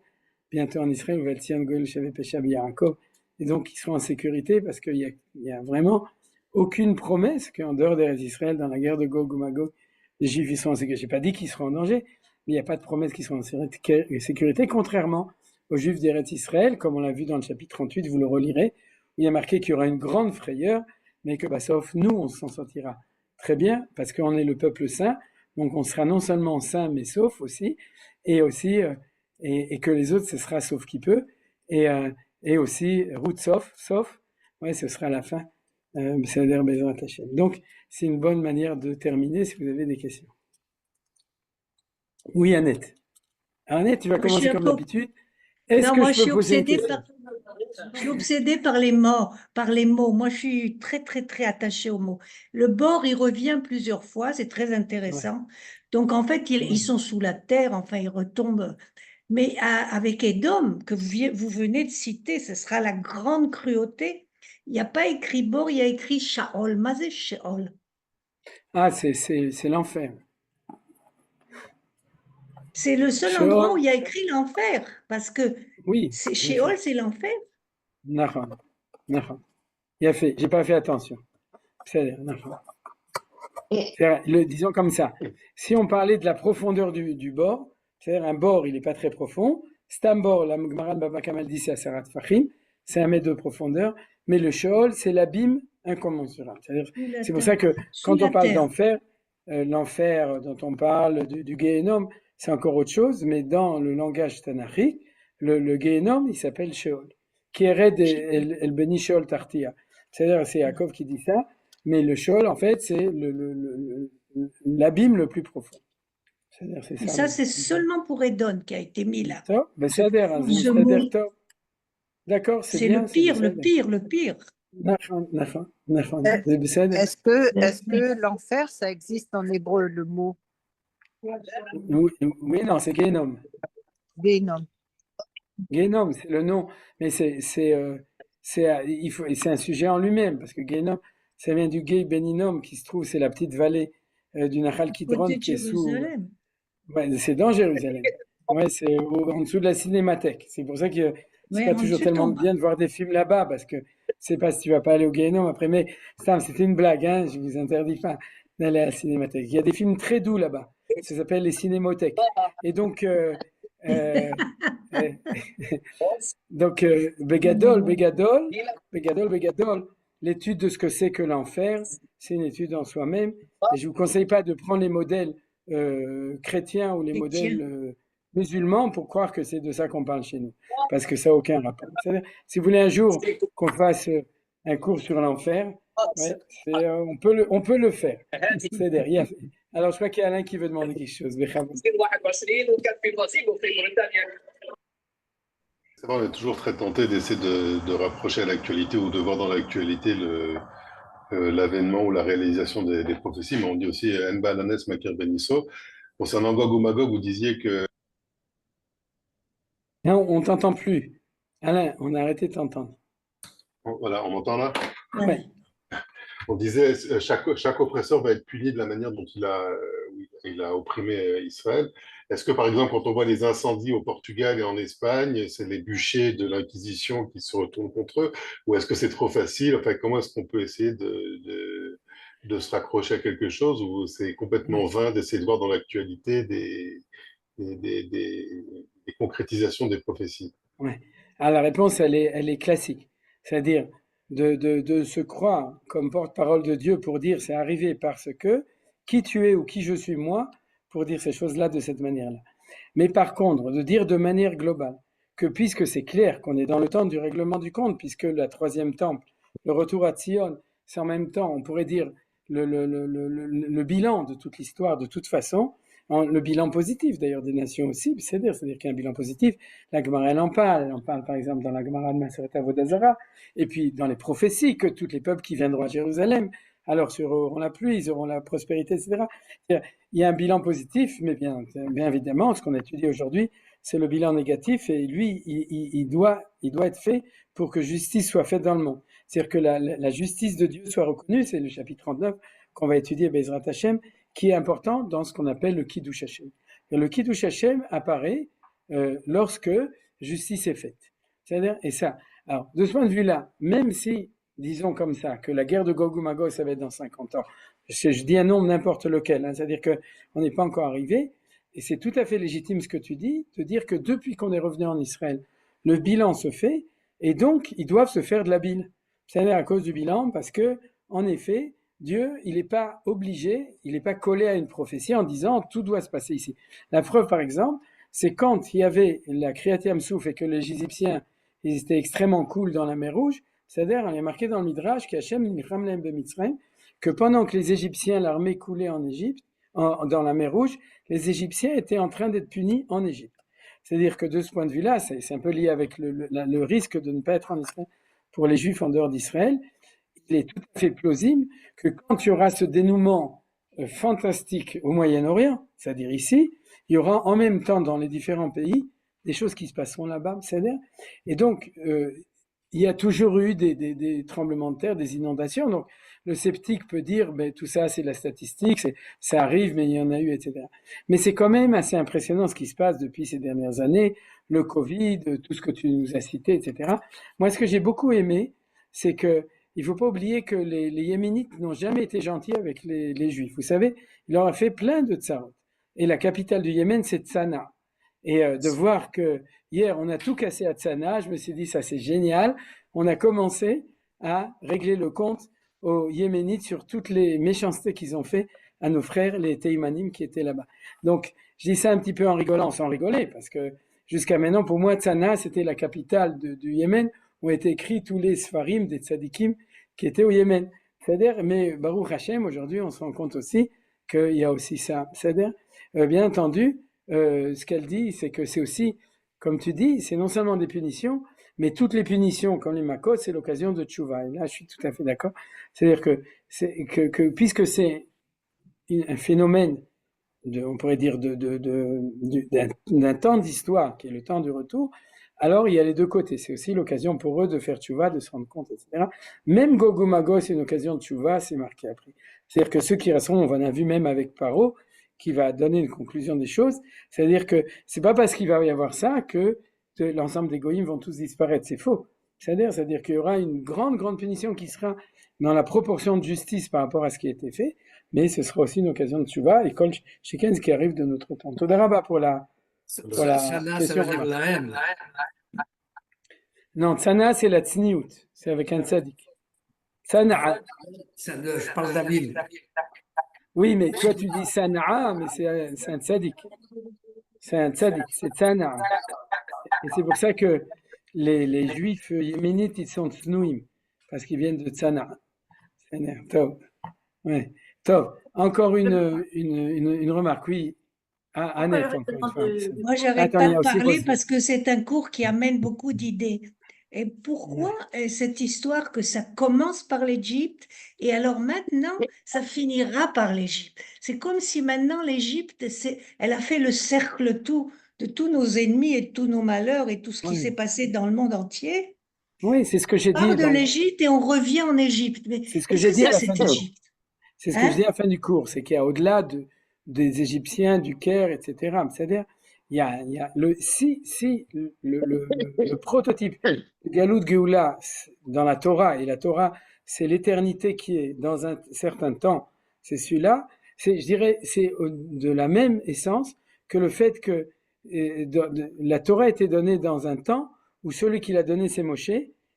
bientôt en Israël, Vatzion Goel Shevet Pesha B'Yaakov, et donc ils seront en sécurité parce qu'il y a vraiment aucune promesse qu'en dehors des Israël, dans la guerre de Gog ou Magog, les Juifs ils seront en sécurité. J'ai pas dit qu'ils seront en danger, mais il n'y a pas de promesse qu'ils seront en sécurité, contrairement aux Juifs d'Eretz Israël, comme on l'a vu dans le chapitre 38, vous le relirez, où il y a marqué qu'il y aura une grande frayeur, mais que sauf nous, on s'en sortira très bien, parce qu'on est le peuple saint, donc on sera non seulement saint, mais sauf aussi, et aussi, et que les autres, ce sera sauf qui peut, et aussi, route sauf, ouais, ce sera la fin, c'est-à-dire Bezrat Hashem. Donc, c'est une bonne manière de terminer si vous avez des questions. Oui, Annette. Annette, tu vas commencer comme d'habitude. Est-ce que je peux poser une question ? Je suis obsédée par les mots. Moi, je suis très, très, très attachée aux mots. Le bord, il revient plusieurs fois, c'est très intéressant. Ouais. Donc, en fait, ils sont sous la terre, enfin, ils retombent. Mais avec Édom, que vous venez de citer, ce sera la grande cruauté. Il n'y a pas écrit bord, il y a écrit Shaol. Mazé Shaol. Ah, c'est l'enfer. C'est le seul endroit où il y a écrit l'enfer, parce que oui, Sheol, c'est l'enfer. Nahon. J'ai pas fait attention. Disons comme ça. Si on parlait de la profondeur du bord, c'est-à-dire un bord, il n'est pas très profond. Stam bord, la Gemara de Baba Kamal dit c'est Asarat Fachim, c'est 1 mètre de profondeur, mais le Sheol, c'est l'abîme incommensurable. C'est pour ça que quand on parle d'enfer, l'enfer dont on parle, du Gehenom, c'est encore autre chose, mais dans le langage tanachique, le Gehenom, il s'appelle Sheol. Qui est Red El Beni Sheol Tartia. C'est-à-dire, c'est Yaakov qui dit ça, mais le Sheol, en fait, c'est l'abîme le plus profond. C'est ça, c'est seulement pour Edom qui a été mis là. D'accord, c'est bien. Le pire. Est-ce que l'enfer, ça existe en hébreu, le mot? Oui, non, c'est Gehenom. Gehenom, c'est le nom, mais c'est un sujet en lui-même, parce que Gehenom, ça vient du Gei Beninom, qui se trouve, c'est la petite vallée du Nahal Kidron, qui est sous... Ouais, c'est dans Jérusalem. Ouais, c'est en dessous de la cinémathèque. C'est pour ça que c'est pas toujours tellement bien de voir des films là-bas, parce que c'est pas si tu vas pas aller au Gehenom après, mais ça, c'était une blague, hein, je vous interdis pas d'aller à la cinémathèque. Il y a des films très doux là-bas, ça s'appelle les cinémothèques. Et donc... donc, Begadol, l'étude de ce que c'est que l'enfer, c'est une étude en soi-même. Et je ne vous conseille pas de prendre les modèles chrétiens ou les modèles musulmans pour croire que c'est de ça qu'on parle chez nous. Parce que ça n'a aucun rapport. Si vous voulez un jour qu'on fasse un cours sur l'enfer, on peut le faire. C'est derrière. Alors, je crois qu'il y a Alain qui veut demander quelque chose. C'est vrai, on est toujours très tenté d'essayer de rapprocher à l'actualité ou de voir dans l'actualité l'avènement ou la réalisation des prophéties, mais on dit aussi Enba Alanes Makir Benisso. Concernant Gog ou Magog, vous disiez que... Non, on ne t'entend plus. Alain, on a arrêté de t'entendre. Voilà, on m'entend là? Oui. On disait chaque oppresseur va être puni de la manière dont il a opprimé Israël. Est-ce que, par exemple, quand on voit les incendies au Portugal et en Espagne, c'est les bûchers de l'Inquisition qui se retournent contre eux? Ou est-ce que c'est trop facile? Enfin, comment est-ce qu'on peut essayer de se raccrocher à quelque chose, ou c'est complètement vain d'essayer de voir dans l'actualité des concrétisations des prophéties? Oui. Alors, la réponse, elle est classique. C'est-à-dire de se croire comme porte-parole de Dieu pour dire c'est arrivé parce que, qui tu es ou qui je suis moi, pour dire ces choses-là de cette manière-là. Mais par contre, de dire de manière globale que puisque c'est clair qu'on est dans le temps du règlement du compte, puisque la 3e temple, le retour à Tzion, c'est en même temps, on pourrait dire, le bilan de toute l'histoire de toute façon, le bilan positif d'ailleurs des nations aussi, c'est-à-dire qu'il y a un bilan positif. La Gemara, elle en parle par exemple dans la Gemara de Maseret Avodah Zarah, et puis dans les prophéties que tous les peuples qui viendront à Jérusalem, alors ils auront la pluie, ils auront la prospérité, etc. Il y a un bilan positif, mais bien évidemment, ce qu'on étudie aujourd'hui, c'est le bilan négatif, et lui, il doit être fait pour que justice soit faite dans le monde. c'est-à-dire que la justice de Dieu soit reconnue, c'est le chapitre 39 qu'on va étudier Bezrat Hashem, qui est important dans ce qu'on appelle le Kiddush Hashem. Et le Kiddush Hashem apparaît lorsque justice est faite. C'est-à-dire, et ça, alors de ce point de vue-là, même si, disons comme ça, que la guerre de Gog ou Magog, ça va être dans 50 ans, je dis un nombre n'importe lequel, hein, c'est-à-dire qu'on n'est pas encore arrivé, et c'est tout à fait légitime ce que tu dis, de dire que depuis qu'on est revenu en Israël, le bilan se fait, et donc ils doivent se faire de la bile. C'est-à-dire à cause du bilan, parce que, en effet, Dieu, il n'est pas obligé, il n'est pas collé à une prophétie en disant tout doit se passer ici. La preuve, par exemple, c'est quand il y avait la Kriyat Yam-Souf et que les Égyptiens, ils étaient extrêmement cool dans la mer Rouge, c'est-à-dire, il est marqué dans le Midrash qu'Hachem Milcham Lehem Bemitzrayim, que pendant que les Égyptiens, l'armée coulait en Égypte, dans la mer Rouge, les Égyptiens étaient en train d'être punis en Égypte. C'est-à-dire que de ce point de vue-là, c'est un peu lié avec le risque de ne pas être en Israël pour les Juifs en dehors d'Israël. Il est tout à fait plausible que quand il y aura ce dénouement fantastique au Moyen-Orient, c'est-à-dire ici, il y aura en même temps dans les différents pays des choses qui se passeront là-bas, c'est-à-dire, et donc il y a toujours eu des tremblements de terre, des inondations, donc le sceptique peut dire ben, tout ça c'est la statistique, ça arrive mais il y en a eu, etc. Mais c'est quand même assez impressionnant ce qui se passe depuis ces dernières années, le Covid, tout ce que tu nous as cité, etc. Moi ce que j'ai beaucoup aimé, c'est que il ne faut pas oublier que les Yéménites n'ont jamais été gentils avec les Juifs. Vous savez, il leur a fait plein de tsarot. Et la capitale du Yémen, c'est Tsana. Et de voir que hier, on a tout cassé à Tsana, je me suis dit, ça c'est génial. On a commencé à régler le compte aux Yéménites sur toutes les méchancetés qu'ils ont fait à nos frères, les Théimanim, qui étaient là-bas. Donc, je dis ça un petit peu en rigolant, sans rigoler, parce que jusqu'à maintenant, pour moi, Tsana, c'était la capitale du Yémen, où ont été écrits tous les Sfarim des Tzadikim qui étaient au Yémen. C'est-à-dire, mais Baruch Hashem, aujourd'hui, on se rend compte aussi qu'il y a aussi ça. C'est-à-dire, bien entendu, ce qu'elle dit, c'est que c'est aussi, comme tu dis, c'est non seulement des punitions, mais toutes les punitions, comme les makot, c'est l'occasion de tchouva. Et là, je suis tout à fait d'accord. C'est-à-dire que puisque c'est un phénomène, on pourrait dire, d'un temps d'histoire, qui est le temps du retour, alors il y a les deux côtés. C'est aussi l'occasion pour eux de faire tchouva, de se rendre compte, etc. Même Gog ou Magog, c'est une occasion de tchouva, c'est marqué après. C'est-à-dire que ceux qui resteront, on en a vu même avec Paro, qui va donner une conclusion des choses. C'est-à-dire que c'est pas parce qu'il va y avoir ça que l'ensemble des goïms vont tous disparaître. C'est faux. C'est-à-dire qu'il y aura une grande punition qui sera dans la proportion de justice par rapport à ce qui a été fait, mais ce sera aussi une occasion de tchouva, et kol sheken ce qui arrive de notre temps. Toda rabba pour la question. Non, tsana, c'est la tzniout. C'est avec un tzadik. Tsana'a. Je parle d'Abim. Oui, mais toi tu dis sana'a, mais c'est un tzadik. C'est un tzadik, c'est tsana'a. Et c'est pour ça que les juifs yéménites, ils sont tsnouim, parce qu'ils viennent de tsana'a. Tov. Ouais. Tov. Encore une remarque, oui. Ah, Annette, encore une fois. Moi, j'arrête pas de parler parce que c'est un cours qui amène beaucoup d'idées. Et pourquoi cette histoire que ça commence par l'Égypte et alors maintenant ça finira par l'Égypte? C'est comme si maintenant l'Égypte, elle a fait le cercle tout de tous nos ennemis et de tous nos malheurs et tout ce qui s'est passé dans le monde entier. Oui, c'est ce que j'ai dit. On part de l'Égypte et on revient en Égypte. Mais c'est ce que j'ai dit à la fin du cours. C'est ce que Hein? je dis à la fin du cours, c'est qu'il y a au-delà des Égyptiens, du Caire, etc. C'est-à-dire, il y a le prototype de Galout Géoula dans la Torah, et la Torah, c'est l'éternité qui est dans un certain temps, c'est celui-là, je dirais, c'est de la même essence que le fait que la Torah était donnée dans un temps où celui qui l'a donné, c'est Moshe,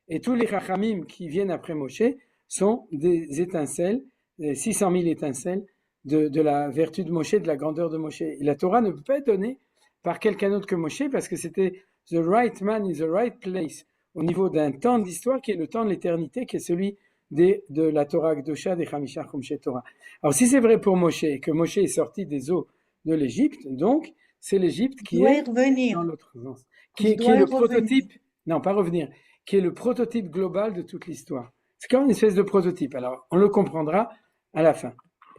et tous les Chachamim qui viennent après Moshe sont des étincelles, 600 000 étincelles de la vertu de Moshe, de la grandeur de Moshe. Et la Torah ne peut pas être donnée par quelqu'un d'autre que Moshe parce que c'était the right man in the right place au niveau d'un temps d'histoire qui est le temps de l'éternité, qui est celui de la Torah Gdosha, des Chamishah Chumshe Torah. Alors si c'est vrai pour Moshe et que Moshe est sorti des eaux de l'Égypte, donc c'est l'Égypte qui est dans l'autre sens, qui est le prototype, non pas revenir, qui est le prototype global de toute l'histoire. C'est comme une espèce de prototype. Alors on le comprendra à la fin.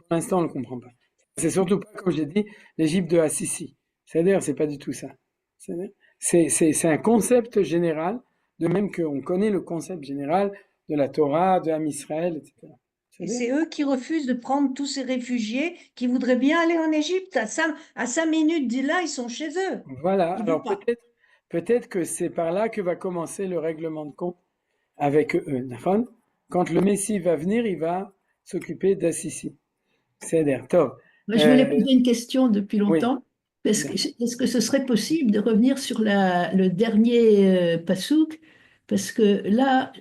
Pour l'instant, on ne le comprend pas. C'est surtout pas, comme j'ai dit, l'Égypte de Assisi. C'est-à-dire, c'est pas du tout ça. C'est un concept général, de même qu'on connaît le concept général de la Torah, de Ham Israël, etc. Et C'est-à-dire, c'est eux qui refusent de prendre tous ces réfugiés qui voudraient bien aller en Égypte. À 5 minutes de là, ils sont chez eux. voilà, Ils alors veulent pas. peut-être que c'est par là que va commencer le règlement de compte avec eux. D'accord. Quand le Messie va venir, il va s'occuper d'Assisi. C'est-à-dire, Tov. Moi, je voulais poser une question depuis Oui. longtemps. Est-ce que ce serait possible de revenir sur le dernier passouk? Parce que là,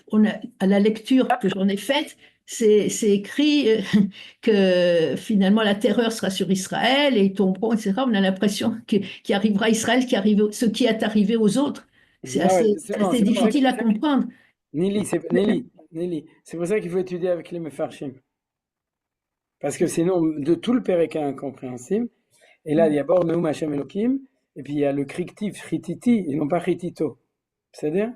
à la lecture que j'en ai faite, c'est écrit que finalement la terreur sera sur Israël et ils tomberont, etc. On a l'impression qu'il arrivera à Israël ce qui est arrivé aux autres. C'est Ah ouais, assez, justement, assez c'est pour ça difficile à comprendre. Nelly, c'est pour ça qu'il faut étudier avec les Mefarshim. Parce que sinon, de tout le Pérec est incompréhensible. Et là, il y a d'abord Neum Hashem Elohim, et puis il y a le crictif Chititi, et non pas Chitito. C'est-à-dire,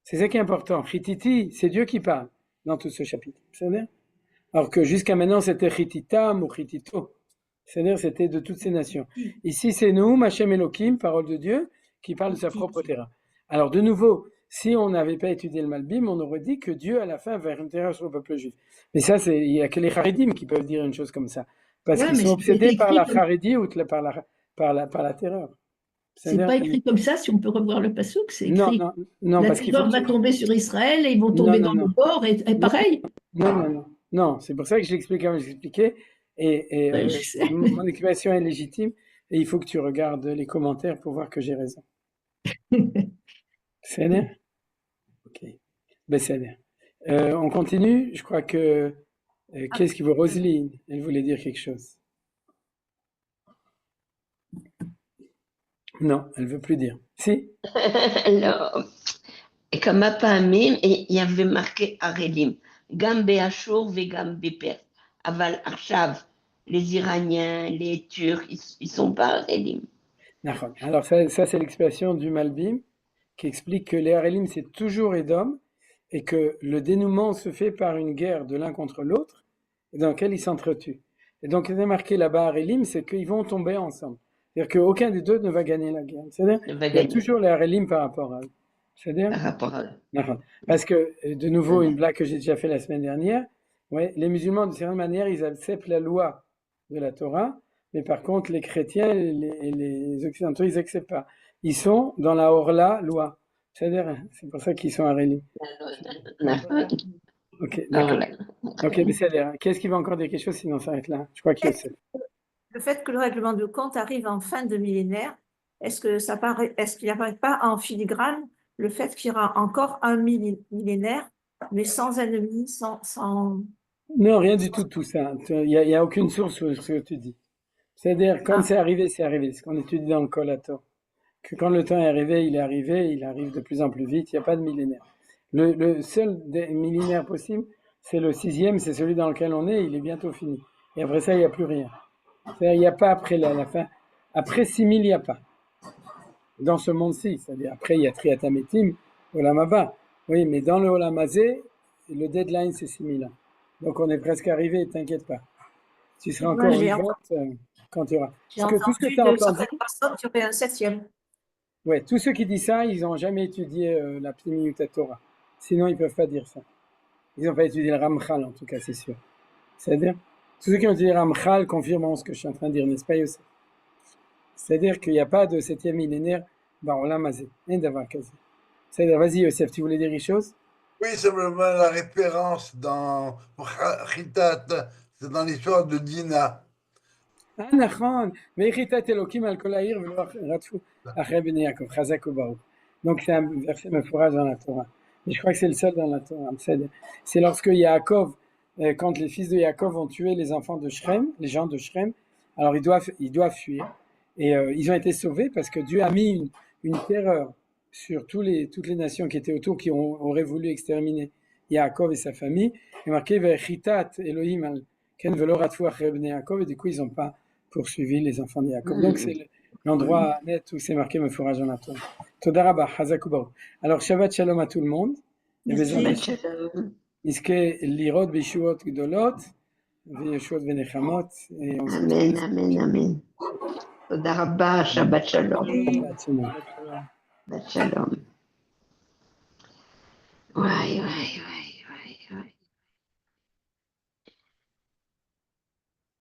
c'est ça qui est important. Chititi, c'est Dieu qui parle dans tout ce chapitre. C'est-à-dire, alors que jusqu'à maintenant, c'était Chititam ou Chitito. C'est-à-dire, c'était de toutes ces nations. Ici, c'est Neum Hashem Elohim, parole de Dieu, qui parle de sa propre terre. Alors, de nouveau, si on n'avait pas étudié le Malbim, on aurait dit que Dieu, à la fin, va une terreur sur le peuple juif. Mais ça, il n'y a que les Haridim qui peuvent dire une chose comme ça. Parce Ouais, qu'ils mais sont c'est obsédés par la écrit comme- Haridi ou par la terreur. C'est C'est-à-dire- pas écrit comme ça, si on peut revoir le passouk, c'est Non, écrit. non, La parce qu'il faut terreur que va tu- tomber sur Israël et ils vont tomber Non, dans non, le bord et pareil. Non, c'est pour ça que je l'explique comme je l'expliquais. Et Ouais, je sais. mon occupation est légitime. Et il faut que tu regardes les commentaires pour voir que j'ai raison. C'est bien? Ok. Ben, c'est bien. On continue. Je crois que. Qu'est-ce qu'il veut Roselyne? Elle voulait dire quelque chose. Non, elle veut plus dire. Si? Alors, כמה פעמים יביא marqué ערלים, גם באשור וגם בפרס, אבל עכשיו, les Iraniens, les Turcs, ils sont pas ערלים. D'accord. Alors ça c'est l'expression du Malbim qui explique que les Harelim c'est toujours Édom et que le dénouement se fait par une guerre de l'un contre l'autre dans laquelle ils s'entretuent. Et donc il est marqué là-bas Harelim, c'est qu'ils vont tomber ensemble. C'est-à-dire qu'aucun des deux ne va gagner la guerre. C'est-à-dire il y a toujours les Harelim par rapport à eux. C'est-à-dire Par rapport à eux. D'accord. Parce que de nouveau une blague que j'ai déjà fait la semaine dernière, ouais, les musulmans de certaine manière ils acceptent la loi de la Torah. Mais par contre, les chrétiens et les occidentaux, ils n'acceptent pas. Ils sont dans la Orla loi. C'est-à-dire, c'est pour ça qu'ils sont Harelim. Ok, d'accord. Ok, mais c'est-à-dire, qu'est-ce qui va encore dire quelque chose sinon on s'arrête là? Je crois qu'il sait. Le fait que le règlement de compte arrive en fin de millénaire, est-ce qu'il n'apparaît pas en filigrane le fait qu'il y aura encore un millénaire, mais sans ennemis, sans... Non, rien du tout ça. Il n'y a aucune source sur ce que tu dis. C'est-à-dire, quand c'est arrivé, c'est arrivé. Ce qu'on étudie dans le Collator. Que quand le temps est arrivé, il arrive de plus en plus vite, il n'y a pas de millénaire. Le seul des millénaires possible, c'est le 6e, c'est celui dans lequel on est, il est bientôt fini. Et après ça, il n'y a plus rien. C'est-à-dire, il n'y a pas après la fin. Après 6000, il n'y a pas. Dans ce monde-ci, c'est-à-dire, après, il y a Triatametim, Olam Haba. Oui, mais dans le Olam Hazé, le deadline, c'est 6000 ans. Donc, on est presque arrivé, t'inquiète pas. Tu seras encore vivante quand tu auras. J'ai entendu de certaines personnes qu'il y aurait un 7e. Ouais, tous ceux qui disent ça, ils n'ont jamais étudié la Pnimiut Torah. Sinon, ils ne peuvent pas dire ça. Ils n'ont pas étudié le Ramchal, en tout cas, c'est sûr. C'est-à-dire, tous ceux qui ont étudié le Ramchal confirmeront ce que je suis en train de dire, n'est-ce pas, Yosef? C'est-à-dire qu'il n'y a pas de 7e millénaire dans Olam Hazé. C'est-à-dire, vas-y, Yosef, tu voulais dire quelque chose? Oui, simplement la référence dans Chitat, c'est dans l'histoire de Dina. Ah, Nachon, Vechitat Elokim al kol ha'ir velo ratfu achrei bnei Yaakov, chazak ubaruch. Donc c'est un verset mefourage dans la Torah. Mais je crois que c'est le seul dans la Torah. C'est lorsque Yaakov, quand les fils de Yaakov ont tué les enfants de Shrem, les gens de Shrem, alors ils doivent fuir. Et ils ont été sauvés parce que Dieu a mis une terreur sur toutes les nations qui étaient autour, qui auraient voulu exterminer Yaakov et sa famille. Et marqué Vechitat Elohim al ken velo ratfu achrei bnei Yaakov, et du coup ils n'ont pas poursuivi les enfants de Yaakov. Donc c'est l'endroit net où c'est marqué mefourage en la Torah. Toda rabba, chazak ubaruch. Alors Shabbat Shalom à tout le monde. Nizke lirot bishuot gdolot, וישועות ונחמות. אמן, אמן, אמן. תודה רבה, שבת שלום. שבת שלום. וואי, וואי, וואי.